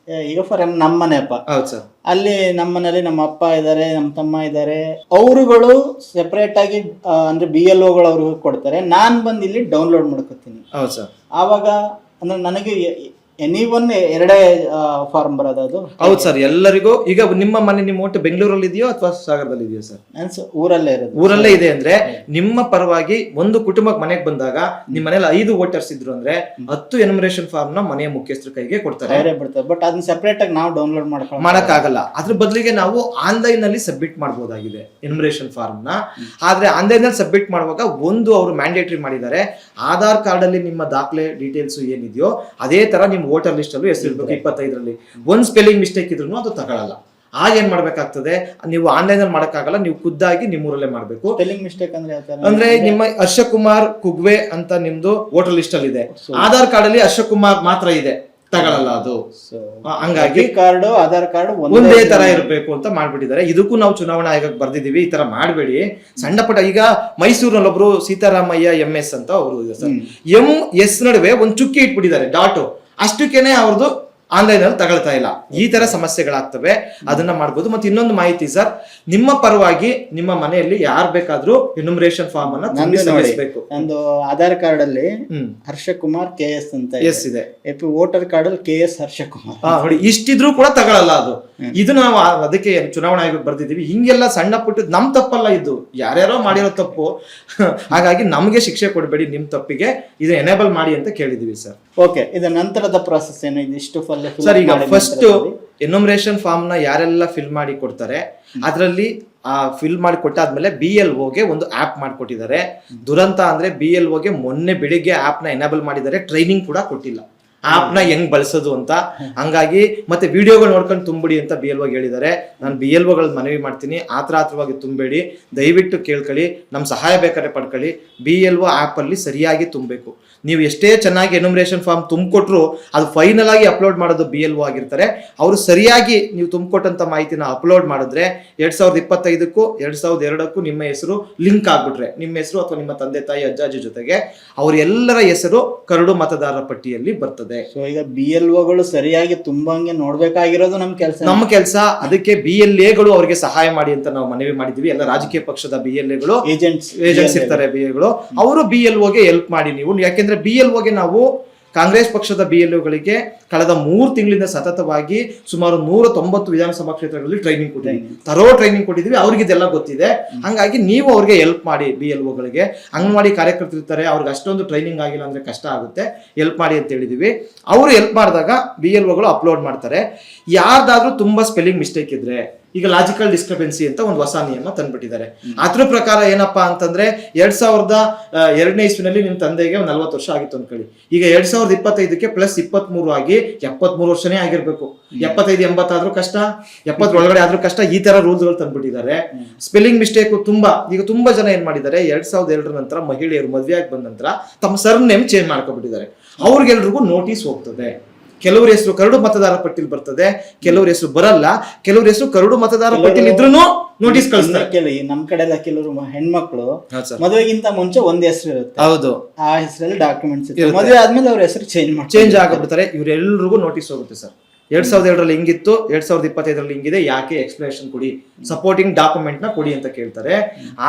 ಈಗ ಫಾರ್ ನಮ್ಮ ಮನೆಯಪ್ಪ, ಹೌದು ಸರ್, ಅಲ್ಲಿ ನಮ್ಮ ಮನೇಲಿ ನಮ್ಮ ಅಪ್ಪ ಇದ್ದಾರೆ, ನಮ್ಮ ತಮ್ಮ ಇದ್ದಾರೆ, ಅವರುಗಳು ಸೆಪರೇಟ್ ಆಗಿ ಅಂದ್ರೆ BLOಗಳು ಅವ್ರಿಗೆ ಕೊಡ್ತಾರೆ, ನಾನ್ ಬಂದು ಇಲ್ಲಿ ಡೌನ್ಲೋಡ್ ಮಾಡ್ಕೊತೀನಿ. ಹೌದು ಸರ್. ಆವಾಗ ಅಂದ್ರೆ ನನಗೆ ಎನಿವನ್ ಎರಡೇ ಫಾರ್ಮ್ ಬರೋದು ಅದು? ಹೌದು ಸರ್, ಎಲ್ಲರಿಗೂ. ಈಗ ನಿಮ್ಮ ಮನೆ ನಿಮ್ಮ ಒಟ್ಟು ಬೆಂಗಳೂರಲ್ಲಿ ಇದೆಯೋ ಅಥವಾ ಸಾಗರದಲ್ಲಿ ಇದೆಯೋ ಸರ್? ಊರಲ್ಲೇ ಇರೋದು. ಊರಲ್ಲೇ ಇದೆ ಅಂದ್ರೆ ನಿಮ್ಮ ಪರವಾಗಿ ಒಂದು ಕುಟುಂಬಕ್ಕೆ ಮನೆಗೆ ಬಂದಾಗ ನಿಮ್ಮ ಮನೇಲಿ 5 ವೋಟರ್ಸ್ ಇದ್ರು ಅಂದ್ರೆ 10 ಎನ್ಯುಮರೇಷನ್ ಫಾರ್ಮ್ ನ ಮನೆಯ ಮುಖ್ಯಸ್ಥರ ಕೈಗೆ ಕೊಡ್ತಾರೆ. ಬಟ್ ಅದನ್ನ ಸೆಪರೇಟ್ ಆಗಿ ನಾವು ಡೌನ್ಲೋಡ್ ಮಾಡಕ್ಕಾಗಲ್ಲ. ಅದ್ರ ಬದಲಿಗೆ ನಾವು ಆನ್ಲೈನ್ ನಲ್ಲಿ ಸಬ್ಮಿಟ್ ಮಾಡಬಹುದಾಗಿದೆ ಎನ್ಯುಮರೇಷನ್ ಫಾರ್ಮ್ ನ. ಆದ್ರೆ ಆನ್ಲೈನ್ ನಲ್ಲಿ ಸಬ್ಮಿಟ್ ಮಾಡುವಾಗ ಒಂದು ಅವರು ಮ್ಯಾಂಡೇಟರಿ ಮಾಡಿದ್ದಾರೆ, ಆಧಾರ್ ಕಾರ್ಡ್ ಅಲ್ಲಿ ನಿಮ್ಮ ದಾಖಲೆ ಡೀಟೇಲ್ಸ್ ಏನಿದೆಯೋ ಅದೇ ತರ ನಿಮ್ಮ ವೋಟರ್ ಲಿಸ್ಟ್ ಅಲ್ಲೂ ಹೆಸರಿರ್ಬೇಕು. 25ರಲ್ಲಿ ಒಂದ್ ಸ್ಪೆಲ್ಲಿಂಗ್ ಮಿಸ್ಟೇಕ್ ಇದ್ರು ಅದು ತಗೊಳ್ಳಲ್ಲ. ಆಗ ಏನ್ ಮಾಡ್ಬೇಕಾಗ್ತದೆ, ನೀವು ಆನ್ಲೈನ್ ಅಲ್ಲಿ ಮಾಡಕ್ಕಾಗಲ್ಲ, ನೀವು ಖುದ್ದಾಗಿ ನಿಮ್ಮೂರಲ್ಲೇ ಮಾಡ್ಬೇಕು. ಸ್ಪೆಲ್ಲಿಂಗ್ ಮಿಸ್ಟೇಕ್ ಅಂದ್ರೆ ನಿಮ್ಮ ಹರ್ಷಕುಮಾರ್ ಕುಗ್ವೆ ಅಂತ ನಿಮ್ದು ವೋಟರ್ ಲಿಸ್ಟ್ ಅಲ್ಲಿ ಇದೆ, ಆಧಾರ್ ಕಾರ್ಡ್ ಅಲ್ಲಿ ಹರ್ಷಕುಮಾರ್ ಮಾತ್ರ ಇದೆ, ತಗೊಳ್ಳಲ್ಲ ಅದು. ಹಂಗಾಗಿ ಕಾರ್ಡ್ ಆಧಾರ್ ಕಾರ್ಡ್ ಒಂದೇ ತರ ಇರಬೇಕು ಅಂತ ಮಾಡ್ಬಿಟ್ಟಿದ್ದಾರೆ. ಇದಕ್ಕೂ ನಾವು ಚುನಾವಣಾ ಆಯೋಗಕ್ಕೆ ಬರ್ದಿದೀವಿ, ಈ ತರ ಮಾಡಬೇಡಿ. ಸಣ್ಣ ಪುಟ್ಟ ಈಗ ಮೈಸೂರಿನಲ್ಲಿ ಒಬ್ರು ಸೀತಾರಾಮಯ್ಯ MS ಅಂತ ಅವರು ಇದೆ ಸರ್, MS ನಡುವೆ ಒಂದ್ ಚುಕ್ಕಿ ಇಟ್ಬಿಟ್ಟಿದ್ದಾರೆ, ಡಾಟ್, ಅಷ್ಟಕ್ಕೇನೆ ಅವ್ರದ್ದು ಆನ್ಲೈನ್ ಅಲ್ಲಿ ತಗೊಳ್ತಾ ಇಲ್ಲ. ಈ ತರ ಸಮಸ್ಯೆಗಳಾಗ್ತವೆ, ಅದನ್ನ ಮಾಡ್ಬೋದು. ಮತ್ತೆ ಇನ್ನೊಂದು ಮಾಹಿತಿ ಸರ್, ನಿಮ್ಮ ಪರವಾಗಿ ನಿಮ್ಮ ಮನೆಯಲ್ಲಿ ಯಾರು ಬೇಕಾದ್ರೂ ಎನ್ಯುಮರೇಷನ್ ಫಾರ್ಮ್ ಅನ್ನ ತುಂಬಿಸಬೇಕು. ನಂದು ಆಧಾರ್ ಕಾರ್ಡ್ ಅಲ್ಲಿ ಹರ್ಷಕುಮಾರ್ KS ಅಂತ ಇದೆ, ವೋಟರ್ ಕಾರ್ಡ್ ಅಲ್ಲಿ KS ಹರ್ಷಕುಮಾರ್ ನೋಡಿ, ಇಷ್ಟಿದ್ರು ಕೂಡ ತಗೊಳ್ಳಲ್ಲ ಅದು. ಇದು ನಾವು ಅದಕ್ಕೆ ಚುನಾವಣಾ ಆಯೋಗಕ್ಕೆ ಬರ್ದಿದೀವಿ. ಹಿಂಗೆಲ್ಲ ಸಣ್ಣ ಪುಟ್ಟ ನಮ್ ತಪ್ಪಲ್ಲ, ಇದು ಯಾರ್ಯಾರೋ ಮಾಡಿರೋ ತಪ್ಪು. ಹಾಗಾಗಿ ನಮ್ಗೆ ಶಿಕ್ಷೆ ಕೊಡಬೇಡಿ, ನಿಮ್ ತಪ್ಪಿಗೆ ಇದು ಎನೇಬಲ್ ಮಾಡಿ ಅಂತ ಕೇಳಿದೀವಿ ಸರ್. ಓಕೆ, ಇದರ ನಂತರದ ಪ್ರಾಸೆಸ್ ಏನು? ಇದಿಷ್ಟು ಸರ್, ಈಗ ಫಸ್ಟ್ ಎನ್ಯುಮರೇಷನ್ ಫಾರ್ಮ್ ನ ಯಾರೆಲ್ಲ ಫಿಲ್ ಮಾಡಿ ಕೊಡ್ತಾರೆ, ಅದರಲ್ಲಿ ಫಿಲ್ ಮಾಡಿ ಕೊಟ್ಟಾದ್ಮೇಲೆ BLOಗೆ ಒಂದು ಆಪ್ ಮಾಡ್ಕೊಟ್ಟಿದ್ದಾರೆ. ದುರಂತ ಅಂದ್ರೆ BLOಗೆ ಮೊನ್ನೆ ಬೆಳಿಗ್ಗೆ ಆಪ್ ನ ಎನೇಬಲ್ ಮಾಡಿದ್ದಾರೆ, ಟ್ರೈನಿಂಗ್ ಕೂಡ ಕೊಟ್ಟಿಲ್ಲ ಆಪ್ ನ ಹೆಂಗ್ ಬಳಸೋದು ಅಂತ. ಹಂಗಾಗಿ ಮತ್ತೆ ವಿಡಿಯೋಗಳು ನೋಡ್ಕೊಂಡು ತುಂಬಿಡಿ ಅಂತ BLOಗೆ ಹೇಳಿದ್ದಾರೆ. ನಾನು BLOಗಳ ಮನವಿ ಮಾಡ್ತೀನಿ, ಆತ್ರವಾಗಿ ತುಂಬಬೇಡಿ, ದಯವಿಟ್ಟು ಕೇಳ್ಕೊಳ್ಳಿ, ನಮ್ ಸಹಾಯ ಬೇಕಾದ್ರೆ ಪಡ್ಕೊಳ್ಳಿ. BLO ಆಪ್ ಅಲ್ಲಿ ಸರಿಯಾಗಿ ತುಂಬಬೇಕು. ನೀವು ಎಷ್ಟೇ ಚೆನ್ನಾಗಿ ಎನ್ಯುಮರೇಷನ್ ಫಾರ್ಮ್ ತುಂಬಿಕೊಟ್ರು ಅದು ಫೈನಲ್ ಆಗಿ ಅಪ್ಲೋಡ್ ಮಾಡೋದು BLO ಆಗಿರ್ತಾರೆ. ಅವರು ಸರಿಯಾಗಿ ನೀವು ತುಂಬಿಕೊಟ್ಟಂತ ಮಾಹಿತಿನ ಅಪ್ಲೋಡ್ ಮಾಡಿದ್ರೆ 2025ಕ್ಕೂ 2002ಕ್ಕೂ ನಿಮ್ಮ ಹೆಸರು ಲಿಂಕ್ ಆಗ್ಬಿಟ್ರೆ, ನಿಮ್ಮ ಹೆಸರು ಅಥವಾ ನಿಮ್ಮ ತಂದೆ ತಾಯಿ ಅಜ್ಜಾಜಿ ಜೊತೆಗೆ ಅವರೆಲ್ಲರ ಹೆಸರು ಕರಡು ಮತದಾರರ ಪಟ್ಟಿಯಲ್ಲಿ ಬರ್ತದೆ. ಸೊ ಈಗ BLOಗಳು ಸರಿಯಾಗಿ ತುಂಬಂಗೆ ನೋಡ್ಬೇಕಾಗಿರೋದು ನಮ್ಮ ಕೆಲಸ. ಅದಕ್ಕೆ BLAಗಳು ಅವರಿಗೆ ಸಹಾಯ ಮಾಡಿ ಅಂತ ನಾವು ಮನವಿ ಮಾಡಿದ್ವಿ. ಎಲ್ಲ ರಾಜಕೀಯ ಪಕ್ಷದ BLAಗಳು ಏಜೆಂಟ್ಸ್ ಇರ್ತಾರೆ, BLAಗಳು, ಅವರು BLOಗೆ ಹೆಲ್ಪ್ ಮಾಡಿ ನೀವು. ಯಾಕೆಂದ್ರೆ BLOಗೆ ನಾವು ಕಾಂಗ್ರೆಸ್ ಪಕ್ಷದ BLOಗಳಿಗೆ ಕಳೆದ 3 ತಿಂಗಳಿಂದ ಸತತವಾಗಿ ಸುಮಾರು 190 ವಿಧಾನಸಭಾ ಕ್ಷೇತ್ರಗಳಲ್ಲಿ ಟ್ರೈನಿಂಗ್ ಕೊಟ್ಟಿದ್ದೀವಿ. ಅವ್ರಿಗೆ ಇದೆಲ್ಲ ಗೊತ್ತಿದೆ. ಹಂಗಾಗಿ ನೀವು ಅವ್ರಿಗೆ ಹೆಲ್ಪ್ ಮಾಡಿ. BLOಗಳಿಗೆ ಅಂಗನವಾಡಿ ಕಾರ್ಯಕರ್ತರು ಇರ್ತಾರೆ, ಅವ್ರಿಗೆ ಅಷ್ಟೊಂದು ಟ್ರೈನಿಂಗ್ ಆಗಿಲ್ಲ ಅಂದ್ರೆ ಕಷ್ಟ ಆಗುತ್ತೆ, ಹೆಲ್ಪ್ ಮಾಡಿ ಅಂತ ಹೇಳಿದೀವಿ. ಅವರು ಹೆಲ್ಪ್ ಮಾಡಿದಾಗ BLOಗಳು ಅಪ್ಲೋಡ್ ಮಾಡ್ತಾರೆ. ಯಾರ್ದಾದ್ರೂ ತುಂಬಾ ಸ್ಪೆಲ್ಲಿಂಗ್ ಮಿಸ್ಟೇಕ್ ಇದ್ರೆ, ಈಗ ಲಾಜಿಕಲ್ ಡಿಸ್ಕ್ರಿಪೆನ್ಸಿ ಅಂತ ಒಂದು ಹೊಸ ನಿಯಮ ತಂದ್ಬಿಟ್ಟಿದ್ದಾರೆ. ಅದ್ರ ಪ್ರಕಾರ ಏನಪ್ಪಾ ಅಂತಂದ್ರೆ 2002ನೇ ಇಸ್ವಿನಲ್ಲಿ ನಿಮ್ ತಂದೆಗೆ 40 ವರ್ಷ ಆಗಿತ್ತು ಅನ್ಕೊಳ್ಳಿ. ಈಗ 2025ಕ್ಕೆ ಪ್ಲಸ್ 23 ಆಗಿ 73 ವರ್ಷನೇ ಆಗಿರ್ಬೇಕು. 75 80 ಆದ್ರೂ ಕಷ್ಟ, 70 ಒಳಗಡೆ ಆದ್ರೂ ಕಷ್ಟ. ಈ ತರ ರೂಲ್ಸ್ ಗಳು ತಂದ್ಬಿಟ್ಟಿದ್ದಾರೆ. ಸ್ಪೆಲ್ಲಿಂಗ್ ಮಿಸ್ಟೇಕ್ ತುಂಬಾ ಜನ ಏನ್ ಮಾಡಿದ್ದಾರೆ, 2002 ನಂತರ ಮಹಿಳೆಯರು ಮದುವೆ ಆಗಿ ಬಂದ ನಂತರ ತಮ್ಮ ಸರ್ ನೇಮ್ ಚೇಂಜ್ ಮಾಡ್ಕೊಬಿಟ್ಟಿದ್ದಾರೆ. ಅವ್ರಿಗೆಲ್ರಿಗೂ ನೋಟಿಸ್ ಹೋಗ್ತದೆ. ಕೆಲವ್ರ ಹೆಸರು ಕರಡು ಮತದಾರ ಪಟ್ಟಿಲಿ ಬರ್ತದೆ, ಕೆಲವ್ರ ಹೆಸರು ಬರಲ್ಲ, ಕೆಲವ್ರ ಹೆಸರು ಕರಡು ಮತದಾರ ಪಟ್ಟಿಲಿ ಇದ್ರೂ ನೋಟಿಸ್ ಕಳಿಸ್ತಾರೆ. ನಮ್ ಕಡೆ ಎಲ್ಲ ಕೆಲವರು ಹೆಣ್ಮಕ್ಳು ಹಾ ಸರ್. ಮದುವೆಗಿಂತ ಮುಂಚೆ ಒಂದ್ ಹೆಸರು ಇರುತ್ತೆ, ಹೌದು, ಆ ಹೆಸರಲ್ಲಿ ಡಾಕ್ಯುಮೆಂಟ್ಸ್ ಇರುತ್ತೆ, ಮದುವೆ ಆದ್ಮೇಲೆ ಅವ್ರ ಹೆಸರು ಚೇಂಜ್ ಆಗಿಬಿಡ್ತಾರೆ. ಇವ್ರೆಲ್ರಿಗೂ ನೋಟಿಸ್ ಹೋಗುತ್ತೆ ಸರ್. 2007 ಹಿಂಗಿತ್ತು, 2025 ಹಿಂಗಿದೆ, ಯಾಕೆ ಎಕ್ಸ್ಪ್ಲನೇಷನ್ ಕೊಡಿ, ಸಪೋರ್ಟಿಂಗ್ ಡಾಕ್ಯುಮೆಂಟ್ ನ ಕೊಡಿ ಅಂತ ಕೇಳ್ತಾರೆ.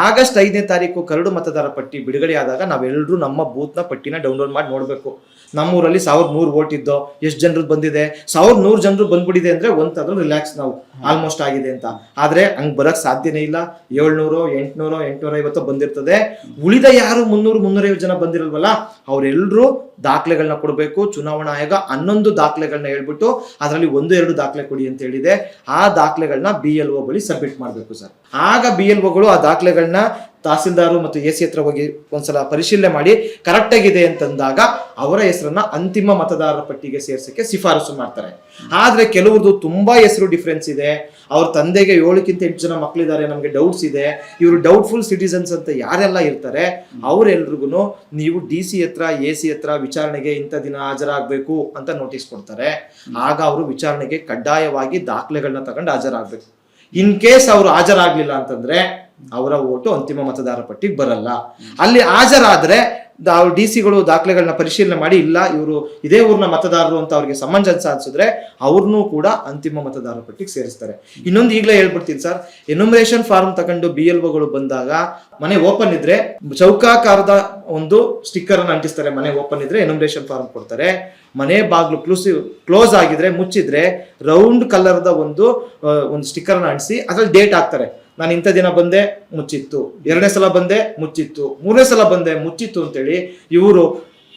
ಆಗಸ್ಟ್ 5ನೇ ತಾರೀಕು ಕರಡು ಮತದಾರ ಪಟ್ಟಿ ಬಿಡುಗಡೆ ಆದಾಗ ನಾವೆಲ್ಲರೂ ನಮ್ಮ ಬೂತ್ ನ ಪಟ್ಟಿನ ಡೌನ್ಲೋಡ್ ಮಾಡಿ ನೋಡ್ಬೇಕು. ನಮ್ಮೂರಲ್ಲಿ 1100 ವೋಟ್ ಇದ್ದೋ, ಎಷ್ಟು ಜನರು ಬಂದಿದೆ, 1100 ಜನರು ಬಂದ್ಬಿಟ್ಟಿದೆ ಅಂದ್ರೆ ಒಂತಾದ್ರೂ ರಿಲ್ಯಾಕ್ಸ್ ನಾವು ಆಲ್ಮೋಸ್ಟ್ ಆಗಿದೆ ಅಂತ. ಆದ್ರೆ ಹಂಗ್ ಬರಕ್ ಸಾಧ್ಯನೇ ಇಲ್ಲ. 700, 800, 850 ಬಂದಿರ್ತದೆ. ಉಳಿದ ಯಾರು 300, 350 ಜನ ಬಂದಿರಲ್ವಲ್ಲ, ಅವ್ರೆಲ್ರು ದಾಖಲೆಗಳನ್ನ ಕೊಡಬೇಕು. ಚುನಾವಣಾ ಆಯೋಗ 11 ದಾಖಲೆಗಳನ್ನ ಹೇಳ್ಬಿಟ್ಟು ಅದರಲ್ಲಿ 1-2 ದಾಖಲೆ ಕೊಡಿ ಅಂತ ಹೇಳಿದೆ. ಆ ದಾಖಲೆಗಳನ್ನ BLO ಬಳಿ ಸಬ್ಮಿಟ್ ಮಾಡ್ಬೇಕು ಸರ್. ಆಗ BLOಗಳು ಆ ದಾಖಲೆಗಳನ್ನ ತಹಸೀಲ್ದಾರು ಮತ್ತು AC ಹತ್ರ ಹೋಗಿ ಒಂದ್ಸಲ ಪರಿಶೀಲನೆ ಮಾಡಿ ಕರೆಕ್ಟ್ ಆಗಿದೆ ಅಂತಂದಾಗ ಅವರ ಹೆಸರನ್ನ ಅಂತಿಮ ಮತದಾರರ ಪಟ್ಟಿಗೆ ಸೇರ್ಸಕ್ಕೆ ಶಿಫಾರಸು ಮಾಡ್ತಾರೆ. ಆದ್ರೆ ಕೆಲವ್ರದ್ದು ತುಂಬಾ ಹೆಸರು ಡಿಫ್ರೆನ್ಸ್ ಇದೆ. ಅವ್ರ ತಂದೆಗೆ 7ಕ್ಕಿಂತ 8 ಜನ ಮಕ್ಕಳಿದ್ದಾರೆ, ನಮ್ಗೆ ಡೌಟ್ಸ್ ಇದೆ, ಇವರು ಡೌಟ್ಫುಲ್ ಸಿಟಿಸನ್ಸ್ ಅಂತ ಯಾರೆಲ್ಲ ಇರ್ತಾರೆ ಅವರೆಲ್ರಿಗೂ ನೀವು DC ಹತ್ರ AC ಹತ್ರ ವಿಚಾರಣೆಗೆ ಇಂಥ ದಿನ ಹಾಜರಾಗಬೇಕು ಅಂತ ನೋಟಿಸ್ ಕೊಡ್ತಾರೆ. ಆಗ ಅವರು ವಿಚಾರಣೆಗೆ ಕಡ್ಡಾಯವಾಗಿ ದಾಖಲೆಗಳನ್ನ ತಗೊಂಡು ಹಾಜರಾಗಬೇಕು. ಇನ್ ಕೇಸ್ ಅವರು ಹಾಜರಾಗ್ಲಿಲ್ಲ ಅಂತಂದ್ರೆ ಅವರ ಓಟು ಅಂತಿಮ ಮತದಾರ ಪಟ್ಟಿಗೆ ಬರಲ್ಲ. ಅಲ್ಲಿ ಹಾಜರಾದ್ರೆ DC-ಗಳು ದಾಖಲೆಗಳನ್ನ ಪರಿಶೀಲನೆ ಮಾಡಿ ಇಲ್ಲ ಇವರು ಇದೇ ಊರ್ನ ಮತದಾರರು ಅಂತ ಅವ್ರಿಗೆ ಸಮಂಜಸ ಅನ್ಸಿದ್ರೆ ಅವ್ರನ್ನೂ ಕೂಡ ಅಂತಿಮ ಮತದಾರ ಪಟ್ಟಿಗೆ ಸೇರಿಸ್ತಾರೆ. ಇನ್ನೊಂದು ಈಗಲೇ ಹೇಳ್ಬಿಡ್ತೀನಿ ಸರ್, ಎನ್ಯುಮರೇಷನ್ ಫಾರ್ಮ್ ತಗೊಂಡು BLOಗಳು ಬಂದಾಗ ಮನೆ ಓಪನ್ ಇದ್ರೆ ಚೌಕಾಕಾರದ ಒಂದು ಸ್ಟಿಕ್ಕರ್ ಅನ್ನು ಅಂಟಿಸ್ತಾರೆ. ಮನೆ ಓಪನ್ ಇದ್ರೆ ಎನ್ಯುಮರೇಷನ್ ಫಾರ್ಮ್ ಕೊಡ್ತಾರೆ. ಮನೆ ಬಾಗ್ಲು ಕ್ಲೋಸ್ ಆಗಿದ್ರೆ ಮುಚ್ಚಿದ್ರೆ ರೌಂಡ್ ಕಲರ್ದ ಒಂದು ಸ್ಟಿಕ್ಕರ್ ಅನ್ನು ಅಂಟಿಸಿ ಅದ್ರಲ್ಲಿ ಡೇಟ್ ಹಾಕ್ತಾರೆ. ನಾನು ಇಂಥ ದಿನ ಬಂದೆ ಮುಚ್ಚಿತ್ತು, 2ನೇ ಸಲ ಬಂದೆ ಮುಚ್ಚಿತ್ತು, 3ನೇ ಸಲ ಬಂದೆ ಮುಚ್ಚಿತ್ತು ಅಂತೇಳಿ ಇವರು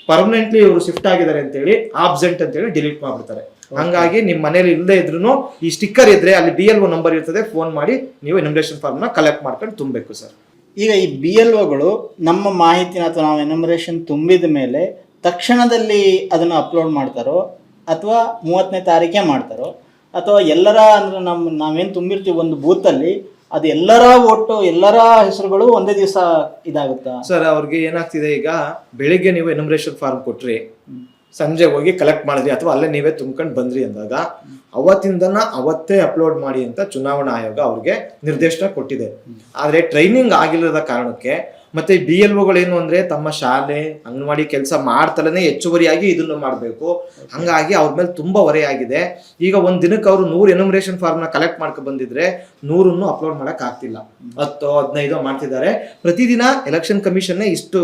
ಪರ್ಮನೆಂಟ್ಲಿ ಇವರು ಶಿಫ್ಟ್ ಆಗಿದ್ದಾರೆ ಅಂತೇಳಿ ಆಬ್ಸೆಂಟ್ ಅಂತೇಳಿ ಡಿಲೀಟ್ ಮಾಡ್ಬಿಡ್ತಾರೆ. ಹಂಗಾಗಿ ನಿಮ್ಮ ಮನೇಲಿ ಇಲ್ಲದೆ ಇದ್ರು ಈ ಸ್ಟಿಕ್ಕರ್ ಇದ್ರೆ ಅಲ್ಲಿ BLO ನಂಬರ್ ಇರ್ತದೆ, ಫೋನ್ ಮಾಡಿ ನೀವು ಎನ್ಯುಮರೇಷನ್ ಫಾರ್ಮ್ ನ ಕಲೆಕ್ಟ್ ಮಾಡ್ಕೊಂಡು ತುಂಬಬೇಕು ಸರ್. ಈಗ ಈ BLOಗಳು ನಮ್ಮ ಮಾಹಿತಿನ ಅಥವಾ ನಾವು ಎನ್ಯುಮರೇಷನ್ ತುಂಬಿದ ಮೇಲೆ ತಕ್ಷಣದಲ್ಲಿ ಅದನ್ನು ಅಪ್ಲೋಡ್ ಮಾಡ್ತಾರೋ ಅಥವಾ 30ನೇ ತಾರೀಕೆ ಮಾಡ್ತಾರೋ ಅಥವಾ ಎಲ್ಲರ ಅಂದ್ರೆ ನಾವೇನು ತುಂಬಿರ್ತೀವಿ ಒಂದು ಬೂತಲ್ಲಿ ಅದು ಎಲ್ಲರ ಓಟು ಎಲ್ಲರ ಹೆಸರುಗಳು ಒಂದೇ ದಿವಸ ಇದಾಗುತ್ತಾ ಸರ್? ಅವ್ರಿಗೆ ಏನಾಗ್ತಿದೆ, ಈಗ ಬೆಳಿಗ್ಗೆ ನೀವು ಎನ್ಯುಮರೇಷನ್ ಫಾರ್ಮ್ ಕೊಟ್ರಿ, ಸಂಜೆ ಹೋಗಿ ಕಲೆಕ್ಟ್ ಮಾಡಿದ್ರಿ ಅಥವಾ ಅಲ್ಲೇ ನೀವೇ ತುಂಬ್ಕೊಂಡು ಬಂದ್ರಿ ಅಂದಾಗ ಅವತ್ತೇ ಅಪ್ಲೋಡ್ ಮಾಡಿ ಅಂತ ಚುನಾವಣಾ ಆಯೋಗ ಅವ್ರಿಗೆ ನಿರ್ದೇಶನ ಕೊಟ್ಟಿದೆ. ಆದ್ರೆ ಟ್ರೈನಿಂಗ್ ಆಗಿಲ್ಲದ ಕಾರಣಕ್ಕೆ ಮತ್ತೆ BLOಗಳು ಏನು ಅಂದ್ರೆ ತಮ್ಮ ಶಾಲೆ ಅಂಗನವಾಡಿ ಕೆಲಸ ಮಾಡ್ತಲೇ ಹೆಚ್ಚುವರಿಯಾಗಿ ಇದನ್ನು ಮಾಡಬೇಕು. ಹಂಗಾಗಿ ಅವ್ರ ಮೇಲೆ ತುಂಬಾ ಹೊರೆ ಆಗಿದೆ. ಈಗ ಒಂದ್ ದಿನಕ್ಕೆ ಅವರು 100 ಎನ್ಯುಮರೇಷನ್ ಫಾರ್ಮ್ ನ ಕಲೆಕ್ಟ್ ಮಾಡ್ಕೊ ಬಂದಿದ್ರೆ 100 ಅಪ್ಲೋಡ್ ಮಾಡಕ್ ಆಗ್ತಿಲ್ಲ, 10-15 ಮಾಡ್ತಿದ್ದಾರೆ. ಪ್ರತಿದಿನ ಎಲೆಕ್ಷನ್ ಕಮಿಷನ್ ಇಷ್ಟು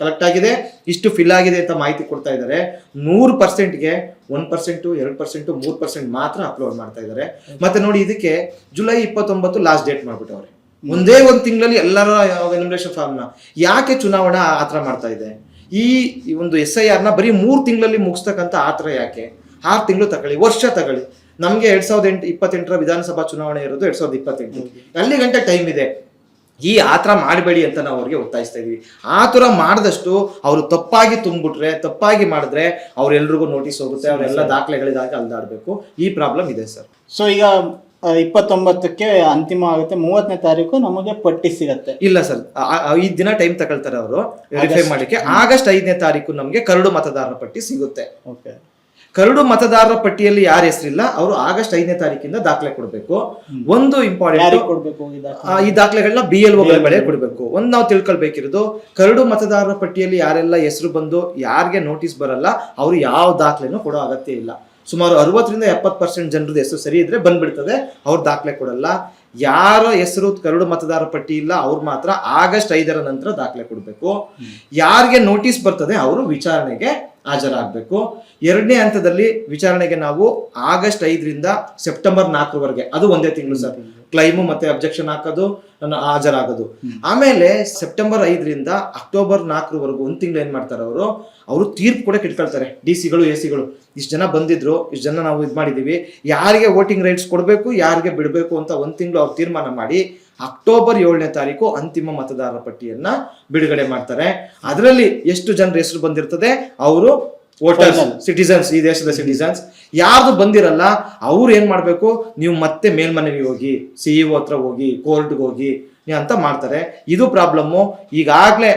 ಕಲೆಕ್ಟ್ ಆಗಿದೆ, ಇಷ್ಟು ಫಿಲ್ ಆಗಿದೆ ಅಂತ ಮಾಹಿತಿ ಕೊಡ್ತಾ ಇದ್ದಾರೆ. 100%ಗೆ 1%, 2%, 3% ಮಾತ್ರ ಅಪ್ಲೋಡ್ ಮಾಡ್ತಾ ಇದ್ದಾರೆ. ಮತ್ತೆ ನೋಡಿ, ಇದಕ್ಕೆ ಜುಲೈ 29 ಲಾಸ್ಟ್ ಡೇಟ್ ಮಾಡ್ಬಿಟ್ಟವ್ರೆ. ಒಂದೇ ಒಂದು ತಿಂಗಳಲ್ಲಿ ಎಲ್ಲರ ಎನ್ಯುಮರೇಷನ್ ಫಾರ್ಮ್ ನ ಯಾಕೆ ಚುನಾವಣಾ ಆತರ ಮಾಡ್ತಾ ಇದೆ? ಈ ಒಂದು SIR ನ ಬರೀ 3 ತಿಂಗಳಲ್ಲಿ ಮುಗಿಸ್ತಕ್ಕಂಥ ಆತರ ಯಾಕೆ? 6 ತಿಂಗಳು ತಗೊಳ್ಳಿ, ವರ್ಷ ತಗೊಳ್ಳಿ. ನಮ್ಗೆ 2028 ವಿಧಾನಸಭಾ ಚುನಾವಣೆ ಇರೋದು 2028. ಅಲ್ಲಿ ಗಂಟೆ ಟೈಮ್ ಇದೆ. ಈ ಆತರ ಮಾಡಬೇಡಿ ಅಂತ ನಾವು ಅವ್ರಿಗೆ ಒತ್ತಾಯಿಸ್ತಾ ಇದೀವಿ. ಆತರ ಮಾಡಿದಷ್ಟು ಅವರು ತಪ್ಪಾಗಿ ತುಂಬಿಟ್ರೆ, ತಪ್ಪಾಗಿ ಮಾಡಿದ್ರೆ ಅವ್ರೆಲ್ರಿಗೂ ನೋಟಿಸ್ ಹೋಗುತ್ತೆ, ಅವರೆಲ್ಲ ದಾಖಲೆಗಳಿದಾಗ ಅಲ್ದಾಡ್ಬೇಕು. ಈ ಪ್ರಾಬ್ಲಮ್ ಇದೆ ಸರ್. ಸೊ ಈಗ 29ಕ್ಕೆ ಅಂತಿಮ ಆಗುತ್ತೆ, 30ನೇ ತಾರೀಕು ನಮಗೆ ಪಟ್ಟಿ ಸಿಗತ್ತೆ. ಇಲ್ಲ ಸರ್, ಈ ದಿನ ಟೈಮ್ ತಗೊಳ್ತಾರೆ ಅವರು ವೆರಿಫೈ ಮಾಡಲಿಕ್ಕೆ. ಆಗಸ್ಟ್ 5ನೇ ತಾರೀಕು ನಮ್ಗೆ ಕರಡು ಮತದಾರರ ಪಟ್ಟಿ ಸಿಗುತ್ತೆ. ಕರಡು ಮತದಾರರ ಪಟ್ಟಿಯಲ್ಲಿ ಯಾರ ಹೆಸರಿಲ್ಲ ಅವರು ಆಗಸ್ಟ್ 5ನೇ ತಾರೀಕಿಂದ ದಾಖಲೆ ಕೊಡಬೇಕು. ಒಂದು ಇಂಪಾರ್ಟೆಂಟ್, ಈ ದಾಖಲೆಗಳನ್ನ BLOಗಳ ಬಳಿ ಕೊಡಬೇಕು. ಒಂದು ನಾವು ತಿಳ್ಕೊಳ್ಬೇಕಿರೋದು, ಕರಡು ಮತದಾರರ ಪಟ್ಟಿಯಲ್ಲಿ ಯಾರೆಲ್ಲ ಹೆಸರು ಬಂದು ಯಾರಿಗೆ ನೋಟಿಸ್ ಬರಲ್ಲ ಅವರು ಯಾವ ದಾಖಲೆನೂ ಕೊಡೋ ಅಗತ್ಯ ಇಲ್ಲ. ಸುಮಾರು 60-70% ಜನರದ್ದು ಹೆಸರು ಸರಿ ಇದ್ರೆ ಬಂದ್ಬಿಡ್ತದೆ, ಅವ್ರ ದಾಖಲೆ ಕೊಡಲ್ಲ. ಯಾರ ಹೆಸರು ಕರಡು ಮತದಾರ ಪಟ್ಟಿ ಇಲ್ಲ ಅವ್ರು ಮಾತ್ರ ಆಗಸ್ಟ್ 5ರ ನಂತರ ದಾಖಲೆ ಕೊಡಬೇಕು. ಯಾರಿಗೆ ನೋಟಿಸ್ ಬರ್ತದೆ ಅವರು ವಿಚಾರಣೆಗೆ ಹಾಜರಾಗಬೇಕು. 2ನೇ ಹಂತದಲ್ಲಿ ವಿಚಾರಣೆಗೆ ನಾವು ಆಗಸ್ಟ್ 5ರಿಂದ ಸೆಪ್ಟೆಂಬರ್ 4ರವರೆಗೆ, ಅದು ಒಂದೇ ತಿಂಗಳು ಸರ್, ಕ್ಲೈಮು ಮತ್ತೆ ಅಬ್ಜೆಕ್ಷನ್ ಹಾಕೋದು, ಹಾಜರಾಗೋದು. ಆಮೇಲೆ ಸೆಪ್ಟೆಂಬರ್ 5ರಿಂದ ಅಕ್ಟೋಬರ್ 4ರವರೆಗೂ ಒಂದು ತಿಂಗಳು ಏನ್ ಮಾಡ್ತಾರೆ ಅವರು ತೀರ್ಪು ಕೂಡ ಇಟ್ಕೊಳ್ತಾರೆ. DC-ಗಳು AC-ಗಳು ಇಷ್ಟು ಜನ ಬಂದಿದ್ರು, ಇಷ್ಟು ಜನ ನಾವು ಇದು ಮಾಡಿದೀವಿ, ಯಾರಿಗೆ ವೋಟಿಂಗ್ ರೈಟ್ಸ್ ಕೊಡಬೇಕು, ಯಾರಿಗೆ ಬಿಡಬೇಕು ಅಂತ ಒಂದು ತಿಂಗಳು ಅವ್ರು ತೀರ್ಮಾನ ಮಾಡಿ ಅಕ್ಟೋಬರ್ 7ನೇ ತಾರೀಕು ಅಂತಿಮ ಮತದಾರರ ಪಟ್ಟಿಯನ್ನ ಬಿಡುಗಡೆ ಮಾಡ್ತಾರೆ. ಅದರಲ್ಲಿ ಎಷ್ಟು ಜನರ ಹೆಸರು ಬಂದಿರ್ತದೆ ಅವರು ವೋಟರ್ಸ್, ಸಿಟಿಸನ್ಸ್, ಈ ದೇಶದ ಸಿಟಿಸನ್ಸ್. ಯಾರ್ದು ಬಂದಿರಲ್ಲ ಅವ್ರು ಏನ್ ಮಾಡ್ಬೇಕು, ನೀವು ಮತ್ತೆ ಮೇಲ್ಮನವಿ ಹೋಗಿ, CEO ಹತ್ರ ಹೋಗಿ, ಕೋರ್ಟ್ಗೆ ಹೋಗಿ ಅಂತ ಮಾಡ್ತಾರೆ. ಇದು ಪ್ರಾಬ್ಲಮ್ಮು. ಈಗಾಗಲೇ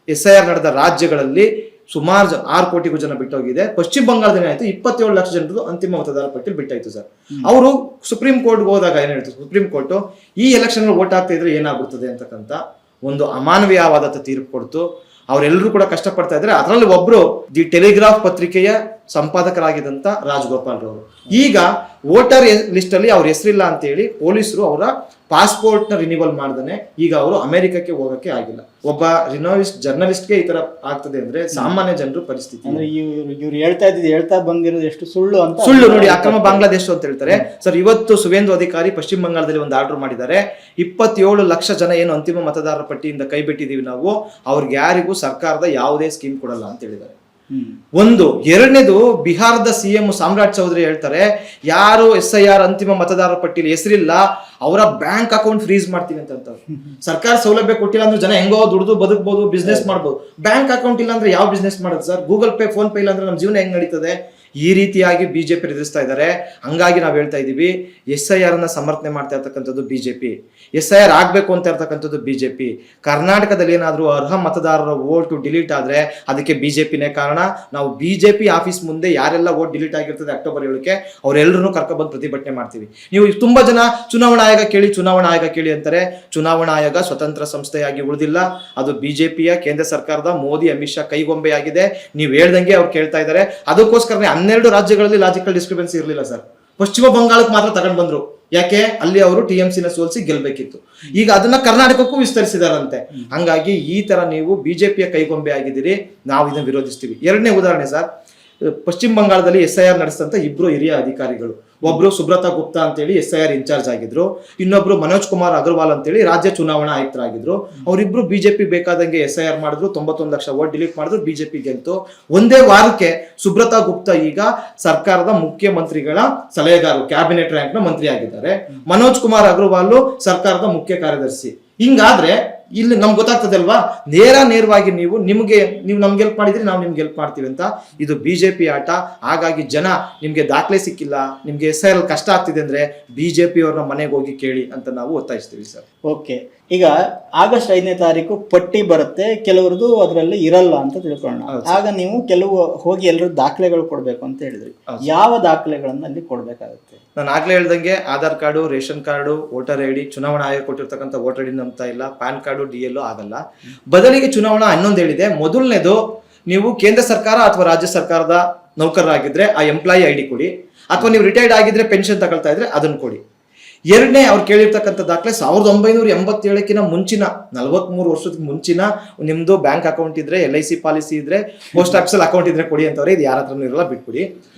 SIR ನಡೆದ ರಾಜ್ಯಗಳಲ್ಲಿ ಸುಮಾರು 6 ಕೋಟಿಗೂ ಜನ ಬಿಟ್ಟೋಗಿದೆ. ಪಶ್ಚಿಮ ಬಂಗಾಳದಲ್ಲಿ ಆಯ್ತು 27 ಲಕ್ಷ ಜನರು ಅಂತಿಮ ಮತದಾರ ಪಟ್ಟಿಯಲ್ಲಿ ಬಿಟ್ಟಾಯ್ತು ಸರ್. ಅವರು ಸುಪ್ರೀಂ ಕೋರ್ಟ್ಗೆ ಹೋದಾಗ ಏನ್ ಹೇಳ್ತಾರೆ, ಸುಪ್ರೀಂ ಕೋರ್ಟ್ ಈ ಎಲೆಕ್ಷನ್ ವೋಟ್ ಆಗ್ತಾ ಇದ್ರೆ ಏನಾಗ್ಬಿಡ್ತದೆ ಅಂತಕ್ಕಂಥ ಒಂದು ಅಮಾನವೀಯವಾದ ತೀರ್ಪು ಕೊಡ್ತು. ಅವರೆಲ್ಲರೂ ಕೂಡ ಕಷ್ಟಪಡ್ತಾ ಇದ್ದಾರೆ. ಅದರಲ್ಲಿ ಒಬ್ರು ದಿ ಟೆಲಿಗ್ರಾಫ್ ಪತ್ರಿಕೆಯ ಸಂಪಾದಕರಾಗಿದ್ದಂತ ರಾಜಗೋಪಾಲ್ ರವರು ಈಗ ವೋಟರ್ ಲಿಸ್ಟ್ ಅಲ್ಲಿ ಅವ್ರ ಹೆಸರಿಲ್ಲ ಅಂತ ಹೇಳಿ ಪೊಲೀಸರು ಅವರ ಪಾಸ್ಪೋರ್ಟ್ ನ ರಿನಿವಲ್ ಮಾಡ್ದಾನೆ ಈಗ ಅವರು ಅಮೆರಿಕಕ್ಕೆ ಹೋಗಕ್ಕೆ ಆಗಿಲ್ಲ. ಒಬ್ಬ ರಿನೋವಿಸ್ಟ್ ಜರ್ನಲಿಸ್ಟ್ಗೆ ಈ ತರ ಆಗ್ತದೆ ಅಂದ್ರೆ ಸಾಮಾನ್ಯ ಜನರು ಪರಿಸ್ಥಿತಿ ಅಂದ್ರೆ ಇವ್ರು ಹೇಳ್ತಾ ಬಂದಿರೋದು ಎಷ್ಟು ಸುಳ್ಳು ಅಂತ. ಸುಳ್ಳು ನೋಡಿ, ಅಕ್ರಮ ಬಾಂಗ್ಲಾದೇಶ ಅಂತ ಹೇಳ್ತಾರೆ ಸರ್. ಇವತ್ತು ಸುವೇಂದು ಅಧಿಕಾರಿ ಪಶ್ಚಿಮ ಬಂಗಾಳದಲ್ಲಿ ಒಂದು ಆರ್ಡರ್ ಮಾಡಿದ್ದಾರೆ. 27 ಲಕ್ಷ ಜನ ಏನು ಅಂತಿಮ ಮತದಾರರ ಪಟ್ಟಿಯಿಂದ ಕೈ ಬಿಟ್ಟಿದೀವಿ ನಾವು, ಅವ್ರಿಗೆ ಯಾರಿಗೂ ಸರ್ಕಾರದ ಯಾವುದೇ ಸ್ಕೀಮ್ ಕೊಡಲ್ಲ ಅಂತ ಹೇಳಿದ್ದಾರೆ. ಒಂದು. ಎರಡನೇದು, ಬಿಹಾರದ ಸಿಎಂ ಸಾಮ್ರಾಟ್ ಚೌಧರಿ ಹೇಳ್ತಾರೆ, ಯಾರು SIR ಅಂತಿಮ ಮತದಾರರ ಪಟ್ಟಿಯಲ್ಲಿ ಹೆಸರಿಲ್ಲ ಅವರ ಬ್ಯಾಂಕ್ ಅಕೌಂಟ್ ಫ್ರೀಸ್ ಮಾಡ್ತೀವಿ ಅಂತ. ಸರ್ಕಾರ ಸೌಲಭ್ಯ ಕೊಟ್ಟಿಲ್ಲ ಅಂದ್ರೆ ಜನ ಹೆಂಗೋ ದುಡ್ದು ಬದುಕಬಹುದು, ಬಿಸ್ನೆಸ್ ಮಾಡ್ಬೋದು. ಬ್ಯಾಂಕ್ ಅಕೌಂಟ್ ಇಲ್ಲ ಅಂದ್ರೆ ಯಾವ ಬಿಸ್ನೆಸ್ ಮಾಡೋದು sir? Google pay, phone pay ಇಲ್ಲ ಅಂದ್ರೆ ನಮ್ಮ ಜೀವನ ಹೆಂಗ್ ನಡೀತದೆ? ಈ ರೀತಿಯಾಗಿ ಬಿಜೆಪಿ ಎದುರಿಸ್ತಾ ಇದ್ದಾರೆ. ಹಂಗಾಗಿ ನಾವು ಹೇಳ್ತಾ ಇದೀವಿ, SIR ಅನ್ನ ಸಮರ್ಥನೆ ಮಾಡ್ತಾ ಇರ್ತಕ್ಕಂಥದ್ದು ಬಿಜೆಪಿ, SIR ಆಗ್ಬೇಕು ಅಂತ ಇರ್ತಕ್ಕಂಥದ್ದು ಬಿಜೆಪಿ. ಕರ್ನಾಟಕದಲ್ಲಿ ಏನಾದ್ರೂ ಅರ್ಹ ಮತದಾರರ ವೋಟ್ ಡಿಲೀಟ್ ಆದ್ರೆ ಅದಕ್ಕೆ ಬಿಜೆಪಿನೇ ಕಾರಣ. ನಾವು ಬಿಜೆಪಿ ಆಫೀಸ್ ಮುಂದೆ ಯಾರೆಲ್ಲ ವೋಟ್ ಡಿಲೀಟ್ ಆಗಿರ್ತದೆ ಅಕ್ಟೋಬರ್ 7ಕ್ಕೆ ಅವರೆಲ್ಲರೂ ಕರ್ಕೊಂಡ್ಬಂದು ಪ್ರತಿಭಟನೆ ಮಾಡ್ತೀವಿ. ನೀವು ತುಂಬಾ ಜನ ಚುನಾವಣಾ ಆಯೋಗ ಕೇಳಿ ಅಂತಾರೆ. ಚುನಾವಣಾ ಆಯೋಗ ಸ್ವತಂತ್ರ ಸಂಸ್ಥೆಯಾಗಿ ಉಳಿದಿಲ್ಲ, ಅದು ಬಿಜೆಪಿಯ ಕೇಂದ್ರ ಸರ್ಕಾರದ ಮೋದಿ ಅಮಿತ್ ಶಾ ಕೈಗೊಂಬೆಯಾಗಿದೆ. ನೀವು ಹೇಳ್ದಂಗೆ ಅವ್ರು ಕೇಳ್ತಾ ಇದ್ದಾರೆ. ಅದಕ್ಕೋಸ್ಕರನೇ 12 ರಾಜ್ಯಗಳಲ್ಲಿ ಲಾಜಿಕಲ್ ಡಿಸ್ಕ್ರಿಪೆನ್ಸಿ ಇರಲಿಲ್ಲ ಸರ್. ಪಶ್ಚಿಮ ಬಂಗಾಳಕ್ಕೆ ಮಾತ್ರ ತಗೊಂಡ್ ಬಂದ್ರು. ಯಾಕೆ? ಅಲ್ಲಿ ಅವರು TMC ನ ಸೋಲಿಸಿ ಗೆಲ್ಬೇಕಿತ್ತು. ಈಗ ಅದನ್ನ ಕರ್ನಾಟಕಕ್ಕೂ ವಿಸ್ತರಿಸಿದಾರಂತೆ. ಹಂಗಾಗಿ ಈ ತರ ನೀವು ಬಿಜೆಪಿಯ ಕೈಗೊಂಬೆ ಆಗಿದ್ದೀರಿ, ನಾವು ಇದನ್ನ ವಿರೋಧಿಸ್ತೀವಿ. ಎರಡನೇ ಉದಾಹರಣೆ ಸರ್, ಪಶ್ಚಿಮ ಬಂಗಾಳದಲ್ಲಿ SIR ನಡೆಸಿದಂತ 2 ಹಿರಿಯ ಅಧಿಕಾರಿಗಳು, ಒಬ್ರು ಸುಬ್ರತಾ ಗುಪ್ತಾ ಅಂತೇಳಿ SIR ಇನ್ಚಾರ್ಜ್ ಆಗಿದ್ರು, ಇನ್ನೊಬ್ರು ಮನೋಜ್ ಕುಮಾರ್ ಅಗರ್ವಾಲ್ ಅಂತೇಳಿ ರಾಜ್ಯ ಚುನಾವಣಾ ಆಯುಕ್ತರಾಗಿದ್ರು. ಅವರಿಬ್ರು ಬಿಜೆಪಿ ಬೇಕಾದಂಗೆ SIR ಮಾಡಿದ್ರು, 91 ಲಕ್ಷ ವೋಟ್ ಡಿಲೀಟ್ ಮಾಡಿದ್ರು, ಬಿಜೆಪಿ ಗೆಲ್ತು. ಒಂದೇ ವಾರಕ್ಕೆ ಸುಬ್ರತಾ ಗುಪ್ತಾ ಈಗ ಸರ್ಕಾರದ ಮುಖ್ಯಮಂತ್ರಿಗಳ ಸಲಹೆಗಾರರು, ಕ್ಯಾಬಿನೆಟ್ ರ್ಯಾಂಕ್ ನ ಮಂತ್ರಿ ಆಗಿದ್ದಾರೆ. ಮನೋಜ್ ಕುಮಾರ್ ಅಗರ್ವಾಲ್ ಸರ್ಕಾರದ ಮುಖ್ಯ ಕಾರ್ಯದರ್ಶಿ. ಹಿಂಗಾದ್ರೆ ಇಲ್ಲಿ ನಮ್ಗೆ ಗೊತ್ತಾಗ್ತದೆ ಅಲ್ವಾ, ನೇರವಾಗಿ ನೀವು ನಮ್ಗೆ ಹೆಲ್ಪ್ ಮಾಡಿದ್ರಿ, ನಾವು ನಿಮ್ಗೆ ಹೆಲ್ಪ್ ಮಾಡ್ತೀವಿ ಅಂತ. ಇದು ಬಿಜೆಪಿ ಆಟ. ಹಾಗಾಗಿ ಜನ ನಿಮ್ಗೆ ದಾಖಲೆ ಸಿಕ್ಕಿಲ್ಲ, ನಿಮ್ಗೆ SIR ಕಷ್ಟ ಆಗ್ತಿದೆ ಅಂದ್ರೆ ಬಿಜೆಪಿ ಅವ್ರನ್ನ ಮನೆಗೆ ಹೋಗಿ ಕೇಳಿ ಅಂತ ನಾವು ಒತ್ತಾಯಿಸ್ತೀವಿ ಸರ್. ಓಕೆ, ಈಗ ಆಗಸ್ಟ್ 5ನೇ ತಾರೀಕು ಪಟ್ಟಿ ಬರುತ್ತೆ, ಕೆಲವ್ರದ್ದು ಅದರಲ್ಲಿ ಇರಲ್ಲ ಅಂತ ತಿಳ್ಕೊಳ್ಳೋಣ. ಆಗ ನೀವು ಕೆಲವು ಹೋಗಿ ಎಲ್ಲರೂ ದಾಖಲೆಗಳು ಕೊಡ್ಬೇಕು ಅಂತ ಹೇಳಿದ್ರಿ. ಯಾವ ದಾಖಲೆಗಳನ್ನ ಅಲ್ಲಿ ಕೊಡ್ಬೇಕಾಗುತ್ತೆ? ನಾನು ಆಗ್ಲೇ ಹೇಳ್ದಂಗೆ Aadhaar card, ration card, voter ID, ಚುನಾವಣಾ ಆಯೋಗ ಕೊಟ್ಟಿರ್ತಕ್ಕಂಥ ವೋಟರ್ ID ನಂಬ್ತಾ ಇಲ್ಲ, ಪ್ಯಾನ್ ಕಾರ್ಡು, DL ಆಗಲ್ಲ. ಬದಲಿಗೆ ಚುನಾವಣಾ 11 ಹೇಳಿದೆ. ಮೊದಲನೇದು, ನೀವು ಕೇಂದ್ರ ಸರ್ಕಾರ ಅಥವಾ ರಾಜ್ಯ ಸರ್ಕಾರದ ನೌಕರರಾಗಿದ್ರೆ ಆ ಎಂಪ್ಲಾಯಿ ID ಕೊಡಿ, ಅಥವಾ ನೀವು ರಿಟೈರ್ಡ್ ಆಗಿದ್ರೆ ಪೆನ್ಷನ್ ತಗೊಳ್ತಾ ಇದ್ರೆ ಅದನ್ನು ಕೊಡಿ. ಎರಡನೇ ಅವ್ರು ಕೇಳಿರ್ತಕ್ಕಂಥ ದಾಖಲೆ 1987 ಮುಂಚಿನ 43 ವರ್ಷದ ಮುಂಚಿನ ನಿಮ್ದು ಬ್ಯಾಂಕ್ ಅಕೌಂಟ್ ಇದ್ರೆ, LIC ಪಾಲಿಸಿ ಇದ್ರೆ, ಪೋಸ್ಟ್ ಆಫೀಸಲ್ಲಿ ಅಕೌಂಟ್ ಇದ್ರೆ ಕೊಡಿ ಅಂತವ್ರೆ. ಇದು ಯಾರ ಹತ್ರನೂ ಇರಲ್ಲ, ಬಿಟ್ಬಿಡಿ.